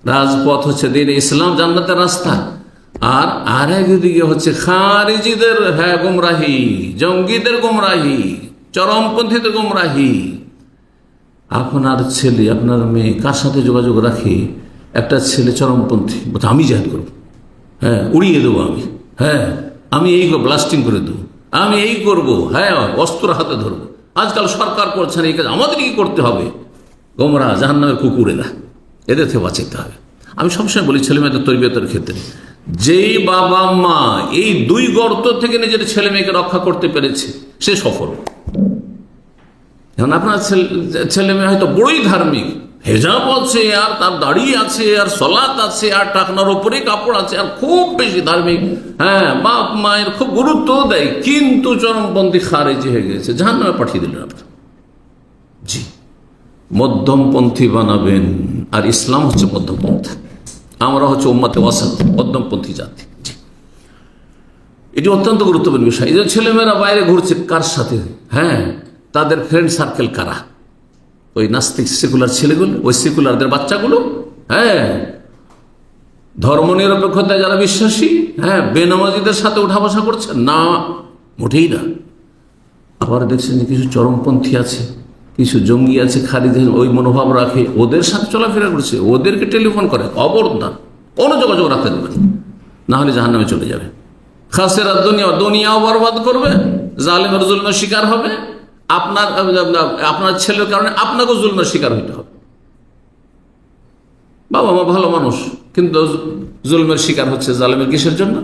রাজপথ হচ্ছে দিন ইসলাম, জান্নাতের রাস্তা। আর আরেকদিকে হচ্ছে খারিজিদের গুমরাহি, জঙ্গিদের গুমরাহি, চরমপন্থীদের গুমরাহি। আপনার ছেলে, আপনার মেয়ে কার সাথে যোগাযোগ রাখে? একটা ছেলে চরমপন্থী, বলছে আমি জিহাদ করবো, হ্যাঁ উড়িয়ে দেবো আমি, হ্যাঁ আমি এই ব্লাস্টিং করে দেবো, আমি এই করবো, হ্যাঁ অস্ত্র হাতে ধরবো। আজকাল সরকার করছেন এই কাজ, আমাদের কি করতে হবে? গোমরা, জাহান্নামের কুকুরেরা, এদের থেকে বাঁচাতে হবে। আমি সবসময় বলি ছেলে মেয়েদের তরবিয়তের ক্ষেত্রে, যেই বাবা মা এই দুই গর্ত থেকে নিজের ছেলে মেয়েকে রক্ষা করতে পেরেছে, সে সফল। এখন আপনার ছেলে মেয়ে হয়তো বড়ই ধার্মিক, হেজাব আছে, আর তার দাড়ি আছে, আর সলাত আছে, আর টাকনার ওপরে কাপড় আছে, আর খুব বেশি ধার্মিক, বাপ মায়ের খুব গুরুত্ব দেয়, কিন্তু চরমপন্থী খারেজি হয়ে গেছে, জাহান্নামে পাঠিয়ে দিলেন আপনার। জি, মধ্যমপন্থী বানাবেন, আর ইসলাম হচ্ছে মধ্যমপন্থী। আমরা হচ্ছে উম্মতে ওয়াসাত, মধ্যমপন্থী জাতি। এটি অত্যন্ত গুরুত্বপূর্ণ বিষয়। এই যে ছেলেমেয়েরা বাইরে ঘুরছে, কার সাথে? তাদের ফ্রেন্ড সার্কেল কারা? ওই নাস্তিক সেকুলার ছেলেগুলো, ওই সেকুলারদের বাচ্চাগুলো, ধর্মনিরপেক্ষতায় যারা বিশ্বাসী, বেনামাজিদের সাথে উঠা বসা করছে না, মোটেই না। আবার দেখছেন যে কিছু চরমপন্থী আছে, কিছু জঙ্গি আছে, খারিজি ওই মনোভাব রাখে, ওদের সাথে চলাফেরা করছে, ওদেরকে টেলিফোন করে, খবরদার কোনো যোগাযোগ রাখতে দেবেন, না হলে জাহান্নামে চলে যাবে। খাসেরা দুনিয়াও বরবাদ করবে, জালেমের জুলমের শিকার হবে, আপনার ছেলের কারণে আপনাকেও জুলমের শিকার হইতে হবে। বাবা মা ভালো মানুষ, কিন্তু জুলমের শিকার হচ্ছে, জালেমের কিসের জন্য?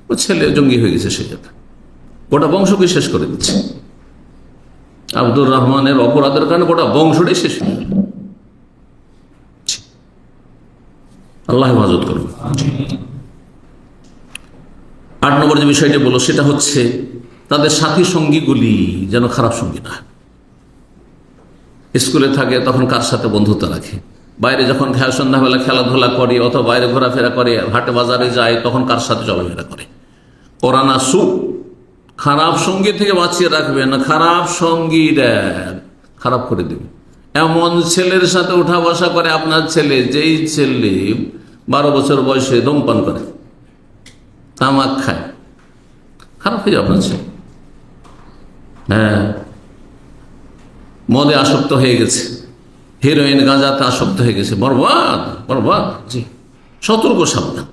ও ছেলে জঙ্গি হয়ে গেছে, সেই জন্য গোটা বংশকে শেষ করে দিচ্ছে। আব্দুর রহমানের অপরাধের কারণে গোটা বংশটাই শেষ হয়ে গেল। আল্লাহ হেফাজত করুন। 8 নম্বর যে বিষয়টা বলো, সেটা হচ্ছে তাদের সাথী সঙ্গীগুলি যেন খারাপ সঙ্গী না। স্কুলে থাকে তখন কার সাথে বন্ধুত্ব রাখে, বাইরে যখন সন্ধ্যাবেলা খেলাধুলা করে অথবা বাইরে ঘোরাফেরা করে, হাটে বাজারে যায়, তখন কার সাথে চলাফেরা করে। কোরআন সুখ খারাপ সঙ্গী থেকে বাঁচিয়ে রাখবে না, খারাপ সঙ্গীরা খারাপ করে দেবে। এমন ছেলের সাথে উঠা বসা করে আপনার ছেলে, যেই ছেলে 12 বছর বয়সে ধূমপান করে, তামাক খায়, খারাপ হয়ে যাবে আপনার ছেলে। মদে আসক্ত হয়ে গেছে, হিরোইন গাঁজাতে আসক্ত হয়ে গেছে, বরবাদ বরবাদ। জি, সতর্ক সাবধান।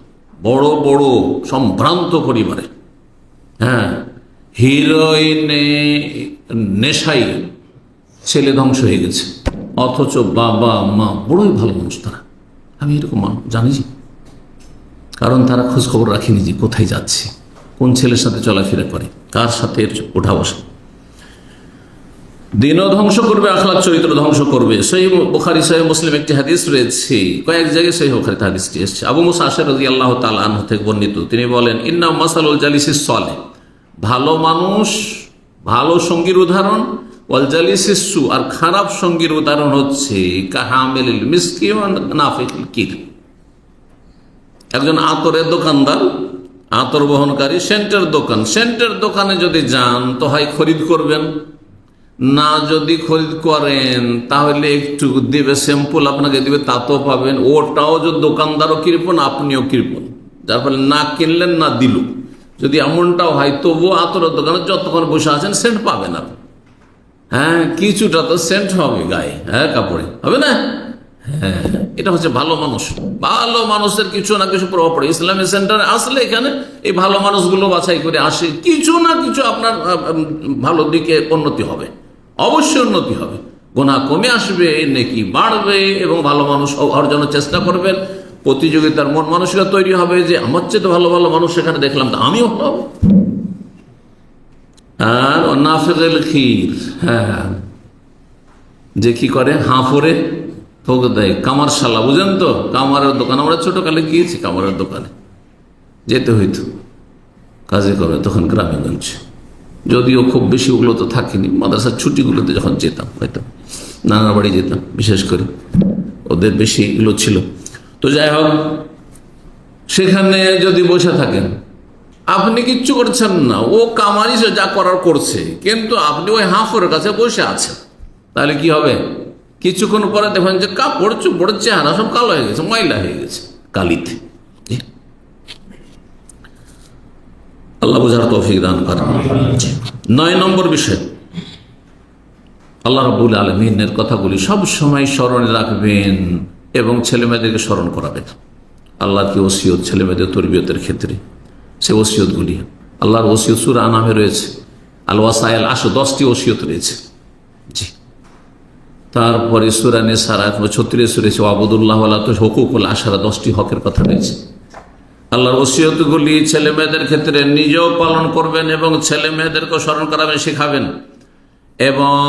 বড় বড় সম্ভ্রান্ত পরিবারে হিরোইনে নেশাই ছেলে ধ্বংস হয়ে গেছে, অথচ বাবা মা বড়ই ভালো মানুষ তারা। আমি এরকম জানি, কারণ তারা খোঁজ খবর রাখেনি যে কোথায় যাচ্ছে, কোন ছেলের সাথে চলাফেরা করে, কার সাথে ওঠা বসা। দিনও ধ্বংস করবে, আখলাক চরিত্র ধ্বংস করবে। সহিহ বুখারী সহিহ মুসলিম একটি হাদিস রয়েছে, কয়েক জায়গায় সহিহ বুখারীতে হাদিসটি এসেছে। আবু মুসা আশআরী রাদিয়াল্লাহু তাআলা আনহু থেকে বর্ণিত, তিনি বলেন, ইন্না মাসালুল জালিসিস সালেহ, ভালো মানুষ, ভালো সঙ্গীর উদাহরণ, ওয়াল জালিসিস সু, আর খারাপ সঙ্গীর উদাহরণ হচ্ছে কাহামিলিল মিসকি ওয়া নাফিকুল কির। একজন আতরের দোকানদার, আতর বহনকারী, সেন্টের দোকানে যদি যান তো হয় খরিদ করবেন, না যদি খরিদ করেন তাহলে একটু দিবে, স্যাম্পল আপনাকে দিবে, তাতেও পাবেন। ওটাও যদি দোকানদারও কৃপণ, আপনিও কৃপণ, যার ফলে না কিনলেন না দিল। যদি এমনটাও হয় তবুও আতরের দোকানে যতক্ষণ বসে আছেন সেন্ট পাবেন আপনি। কিছুটা তো সেন্ট হবে গায়ে, কাপড়ে হবে না। এটা হচ্ছে ভালো মানুষ। ভালো মানুষের কিছু না কিছু প্রভাব পড়ে। ইসলামী সেন্টারে আসলে এখানে এই ভালো মানুষগুলো বাছাই করে আসে, কিছু না কিছু আপনার ভালো দিকে উন্নতি হবে, অবশ্যই উন্নতি হবে। গুনাহ কমে আসবে, নেকি বাড়বে, এবং ভালো মানুষ হওয়ার জন্য চেষ্টা করবেন। প্রতিযোগিতার মন মানসিকতা তৈরি হবে যে আমার চেয়ে তো ভালো ভালো মানুষ সেখানে দেখলাম, তো আমিও হব। আর নাফিকুল খির, যে কি করে হাঁফরে ঠোক দেয়, কামারশালা, বুঝেন তো, কামারের দোকান। আমরা ছোটকালে গিয়েছি কামারের দোকানে, যেতে হইতো কাজে করে, তখন গ্রামেগঞ্জে, যদিও খুব বেশি ওগুলো তো থাকেনি। মাদ্রাসার ছুটিগুলোতে যখন যেতাম, হয়তো নানার বাড়ি যেতাম, বিশেষ করে ওদের বেশি এগুলো ছিল। তো যাই হোক, সেখানে যদি বসে থাকেন, আপনি কিচ্ছু করছেন না, ও কামারি যা করার করছে, কিন্তু আপনি ওই হাঁফরের কাছে বসে আছেন, তাহলে কি হবে? কিছুক্ষণ পরে দেখবেন যে কাপড় চোপড়ের চেহারা সব কালো হয়ে গেছে, ময়লা হয়ে গেছে কালিতে। আল্লাহ বুঝার তৌফিক দান করেন। 9 নম্বর বিষয়, আল্লাহ রাব্বুল আলামিনের কথাগুলি সব সময় স্মরণে রাখবেন এবং ছেলে মেয়েদেরকে স্মরণ করাবেন। আল্লাহর কি ওসিয়ত ছেলে মেয়েদের তরবিয়তের ক্ষেত্রে, সে ওসিয়তগুলি আল্লাহর ওসিয়ত সূরা আনামে রয়েছে, আল ওয়াসাইল 10টি ওসিয়ত রয়েছে। জি, তারপরে সূরা নিসার 36 রয়েছে, ওয়াবুদুল্লাহ ওয়ালা হুকুকুল আশারা, 10টি হকের কথা রয়েছে। আল্লাহর ওসিয়তগুলি ছেলে মেয়েদের ক্ষেত্রে নিজেও পালন করবেন এবং ছেলে মেয়েদেরকে স্মরণ করাবেন, শেখাবেন। এবং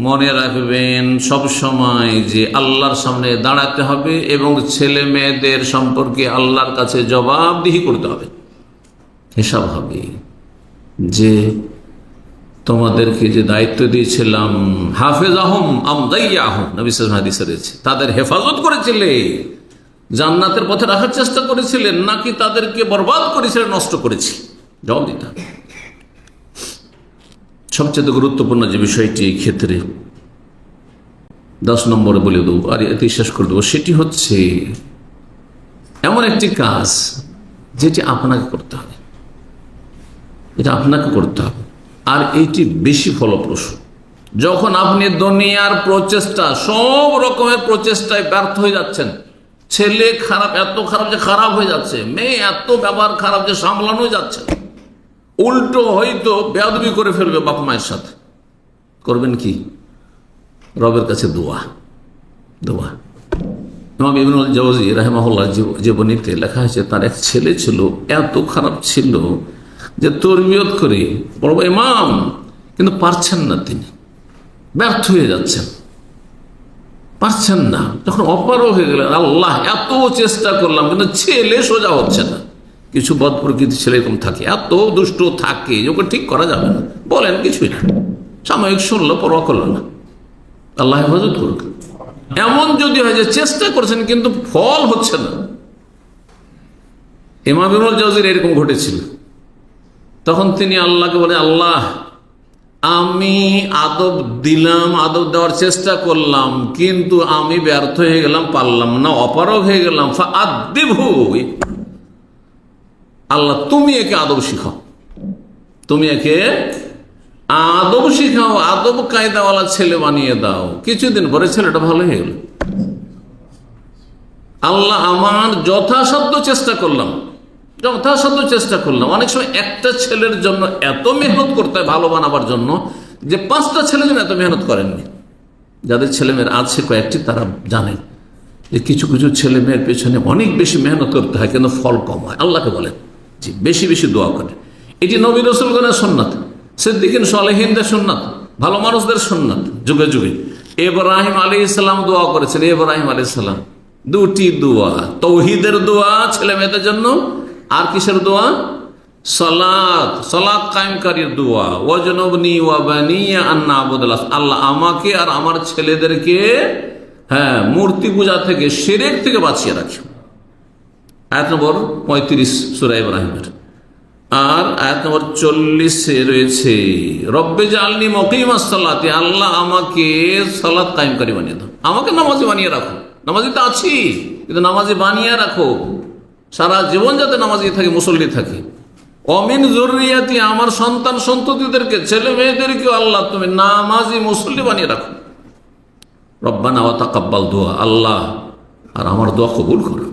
মনে রাখবেন সব সময় যে আল্লাহর সামনে দাঁড়াতে হবে এবং ছেলে মেয়েদের সম্পর্কে আল্লাহর কাছে জবাবদিহি করতে হবে। হিসাব হবে যে তোমাদেরকে যে দায়িত্ব দিয়েছিলাম, হাফেজ আহম আমদাইয়া আহম, নবী সাল্লাল্লাহু আলাইহি হাদিসে রয়েছে, তাদের হেফাজত করেছিলে, জান্নাতের পথে রাখার চেষ্টা করেছিলেন নাকি তাদেরকে বরবাদ করেছিলেন, নষ্ট করেছি? জবাব দিতে হবে। সবচেয়ে গুরুত্বপূর্ণ যে বিষয়টি এই ক্ষেত্রে 10 নম্বরে বলে দেবো আর এতে শেষ করে দেবো, সেটি হচ্ছে এমন একটি কাজ যেটি আপনাকে করতে হবে, এটা আপনাকে করতে হবে, আর এটি বেশি ফলপ্রসূ। যখন আপনি দুনিয়ার প্রচেষ্টা, সব রকমের প্রচেষ্টায় ব্যর্থ হয়ে যাচ্ছেন, ছেলে খারাপ, এত খারাপ যে খারাপ হয়ে যাচ্ছে, মেয়ে এত ব্যবহার খারাপ যে সামলানো যাচ্ছে, উল্টো হয়তো বেয়াদবি করে ফেলবে বাপ মায়ের সাথে, করবেন কি? রবের কাছে দোয়া। ইমাম ইবনুল জাওজি রাহিমাহুল্লাহ জীবনীতে লেখা হয়েছে, তার এক ছেলে ছিল, এত খারাপ ছিল যে তরবিয়ত করে বড় ইমাম, কিন্তু পারছেন না, তিনি ব্যর্থ হয়ে যাচ্ছেন, পারছেন না। যখন অপারগ হয়ে গেলেন, আল্লাহ এত চেষ্টা করলাম কিন্তু ছেলে সোজা হচ্ছে না। কিছু বদ প্রকৃতির ছেলে এরকম থাকে, এত দুষ্ট থাকে, ওকে ঠিক করা যাবে না, বলেন কিছুই না, সাময়িক শুনলো, পরোয়া করলো না। আল্লাহ হেফাজত করুক। এমন যদি হয় যে চেষ্টা করছেন কিন্তু ফল হচ্ছে না, ইমাম ইবনুল জাওজির এরকম ঘটেছিল। তখন তিনি আল্লাহকে বলে, আল্লাহ আমি আদব দিলাম, আদব দেওয়ার চেষ্টা করলাম, কিন্তু আমি ব্যর্থ হয়ে গেলাম, পারলাম না, অপারগ হয়ে গেলাম। ফাআদ্দিবহু, আল্লাহ তুমি একে আদব শিখাও, তুমি একে আদব শিখাও, আদব কায়দাওয়ালা ছেলে বানিয়ে দাও। কিছুদিন পরে ছেলেটা ভালো হয়ে গেল। আল্লাহ আমার যথাসাধ্য চেষ্টা করলাম, অনেক সময় একটা ছেলের জন্য এত মেহনত করতে হয় ভালো বানাবার জন্য, যে 5টা ছেলের জন্য এত মেহনত করেননি। যাদের ছেলে মেয়ের আছে কয়েকটি, তারা জানেন যে কিছু কিছু ছেলে মেয়ের পেছনে অনেক বেশি মেহনত করতে হয়, কিন্তু ফল কম হয়। আল্লাহকে বলেন জি বেশি বেশি দোয়া করেন। এটি নবী রাসূলগণের সুন্নাত, সিদ্দিকিন সালেহিনদের সুন্নাত, ভালো মানুষদের সুন্নাত, যুগে যুগে। ইব্রাহিম আলাইহিস সালাম দোয়া করেছেন। ইব্রাহিম আলাইহিস সালাম 2টি দোয়া, তৌহিদের দোয়া ছেলে মেয়েদের জন্য, আর কিসের দোয়া? সালাত কায়েমকারীর দোয়া। ওয়াজনুবনি ওয়া বানিয়া আন না'বুদাল আসনাম, আল্লাহ আমাকে আর আমার ছেলেদেরকে মূর্তি পূজা থেকে, শিরক থেকে বাঁচিয়ে রাখি। আয়াত নম্বর 35 সূরা ইব্রাহিমের। আর আয়াত নম্বর 40-এ রয়েছে, রব্বে জাআলনি মুকিমাস সালাতি, আল্লাহ আমাকে সালাত কায়েমকারী বানিয়ে দাও, আমাকে নামাজি বানিয়ে রাখো। নামাজি তো আছি, কিন্তু নামাজি বানিয়ে রাখো, সারা জীবন যাতে নামাজি থাকে, মুসল্লি থাকে। অমিন যুররিয়াতি, আমার সন্তান সন্ততিদেরকে, ছেলে মেয়েদেরকে আল্লাহ তুমি নামাজি মুসল্লি বানিয়ে রাখো। রব্বানা ওয়া তাকাব্বাল দুআ, আল্লাহ আর আমার দোয়া কবুল করো।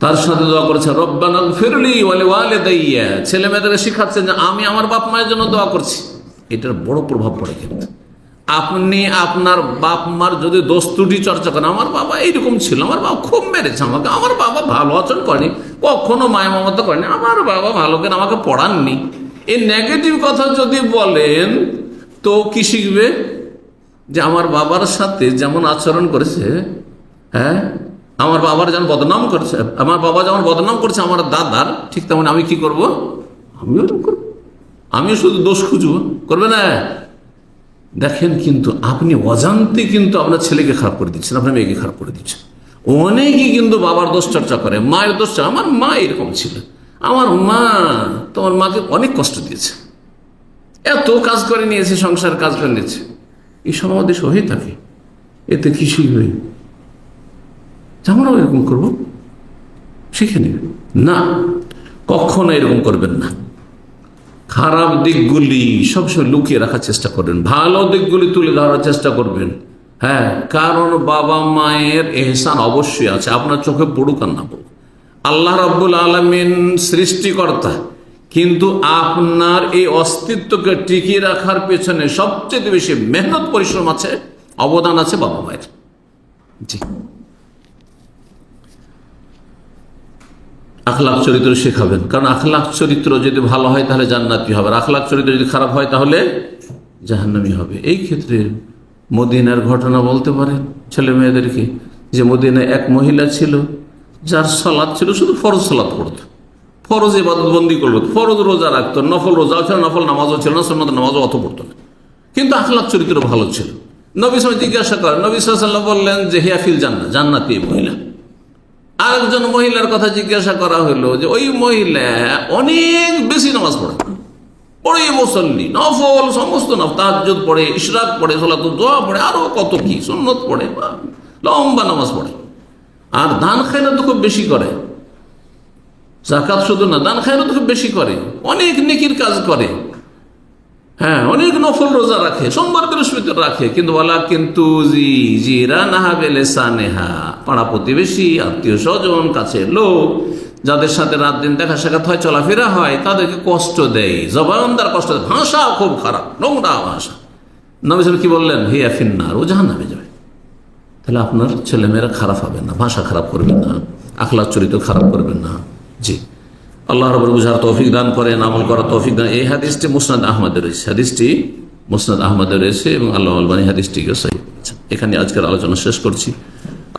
তার সাথে দোয়া করেছে রব্বানা গফিরলি ওয়া লিওয়ালিদাইয়া, ছেলে মেয়েদেরকে শিখাচ্ছেন যে আমি আমার বাপ মায়ের জন্য দোয়া করছি। এটার বড় প্রভাব পড়ে। কিন্তু আপনি আপনার বাপ মার যদি দোষ ত্রুটি চর্চা করেন, আমার বাবা এইরকম ছিল, আমার বাবা খুব মেরেছে আমাকে, আমার বাবা ভালো আচরণ করেনি, কখনো মায়া মমতা করেনি, আমার বাবা ভালো করে আমাকে পড়াননি, এই নেগেটিভ কথা যদি বলেন, তো কি শিখবে? যে আমার বাবার সাথে যেমন আচরণ করেছে, আমার বাবার যেমন বদনাম করেছে, আমার বাবা যেমন বদনাম করছে আমার দাদার, ঠিক তেমন আমি কি করব? আমিও করবো, আমিও শুধু দোষ খুঁজবো, করবে না? দেখেন, কিন্তু আপনি অজান্তে কিন্তু আপনার ছেলেকে খারাপ করে দিচ্ছেন, আপনার মেয়েকে খারাপ করে দিচ্ছেন। অনেকেই কিন্তু বাবার দোষ চর্চা করে, মায়ের দোষ চর্চা, আমার মা এরকম ছিল, আমার মা তোমার মাকে অনেক কষ্ট দিয়েছে, এত কাজ করে নিয়েছে, সংসার কাজ করে নিয়েছে। এই সব আমাদের হয়ে থাকে। এতে কি শিখবে? আমরাও এরকম করবো, শিখে নেবে না, কখনো এরকম করবেন না। খারাপ দিকগুলি সবসময় লুকিয়ে রাখার চেষ্টা করবেন, ভালো দিকগুলি তুলে ধরার চেষ্টা করবেন। কারণ বাবা মায়ের এহসান অবশ্যই আছে, আপনার চোখে পড়ুক আর না পড়ুক। আল্লাহ রাব্বুল আলামিন সৃষ্টিকর্তা, কিন্তু আপনার এই অস্তিত্বকে টিকিয়ে রাখার পেছনে সবচেয়ে বেশি মেহনত পরিশ্রম আছে, অবদান আছে বাবা মায়ের। জি, আখলাক চরিত্র শেখাবেন, কারণ আখলাক চরিত্র যদি ভালো হয় তাহলে জান্নাতি হবে, আখলাক চরিত্র যদি খারাপ হয় তাহলে জাহান্নামী হবে। এই ক্ষেত্রে মদিনার ঘটনা বলতে পারেন ছেলে মেয়েদেরকে, যে মদিনায় এক মহিলা ছিল যার সালাত ছিল শুধু ফরজ সালাত পড়তো, ফরজ ইবাদত বন্দি করলো, ফরজ রোজা রাখতো, নফল রোজা ছিল, নফল নামাজও ছিল না, সুন্নাত নামাজও অত পড়তো না, কিন্তু আখলাক চরিত্র ভালো ছিল। নবী সাল্লাল্লাহু আলাইহি ওয়াসাল্লাম জিজ্ঞাসা করেন, নবী সাল্লাল্লাহু আলাইহি ওয়াসাল্লাম বললেন যে হিয়া ফিল জান্নাহ, জান্নাতি মহিলা। আরেকজন মহিলার কথা জিজ্ঞাসা করা হলো যে ওই মহিলা অনেক বেশি নামাজ পড়ে, পড়ে মুসল্লি, নফল সমস্ত তাহাজ্জুদ পড়ে, ইশরাক পড়ে, সালাতুদ দোয়া পড়ে, আরো কত কি সুন্নত পড়ে, লম্বা নামাজ পড়ে, আর দান খায়রাত খুব বেশি করে, যাকাত শুধু না দান খায়রাত খুব বেশি করে, অনেক নেকির কাজ করে, হ্যাঁ অনেক নফল রোজা রাখে, সোমবার বৃহস্পতিবার রাখে, কিন্তু বলা কিন্তু জিরা নাহা বেলেসানেহা, পাড়া প্রতিবেশী, আত্মীয় স্বজন, কাছের লোক যাদের সাথে রাত দিন দেখা সাক্ষাৎ হয়, চলাফেরা হয়, তাদেরকে কষ্ট দেয়, জবানদার কষ্ট দেয়, ভাষা খুব খারাপ, নোংরা ভাষা। নবী সাল্লাল্লাহু আলাইহি ওয়াসাল্লাম কি বললেন? হিয়া ফিন্নার, ও জাহান্নামে যাবে। তাহলে আপনার ছেলেমেয়েরা খারাপ হবে না, ভাষা খারাপ করবেন না, আখলাক চরিত্র খারাপ করবেন না। জি, আল্লাহ রাব্বুল বুঝার তৌফিক দান করেন, আমল করার তৌফিক দান। এই হাদিসটি মুসনাদ আহমদে রয়েছে, হাদিসটি মুসনাদ আহমদে রয়েছে এবং আল্লাহ আলবানী হাদিসটিকে সহিহ বলেছেন। এখানে আজকের আলোচনা শেষ করছি।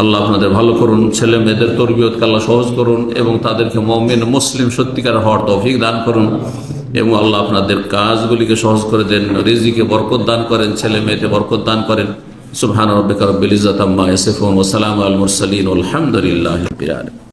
আল্লাহ আপনাদের ভালো করুন, ছেলে মেয়েদের তরবিয়তকে আল্লাহ সহজ করুন এবং তাদেরকে মুমিন মুসলিম সত্যিকার হওয়ার তৌফিক দান করুন এবং আল্লাহ আপনাদের কাজগুলিকে সহজ করে দেন, রিজিকে বরকত দান করেন, ছেলে মেয়েতে বরকত দান করেন। সুবহান রাব্বিকা রাব্বিল ইজ্জাতি আম্মা ইয়াসিফুন ওয়া সালামুন আলাল মুরসালিন ওয়ালহামদুলিল্লাহি রাব্বিল আলামিন।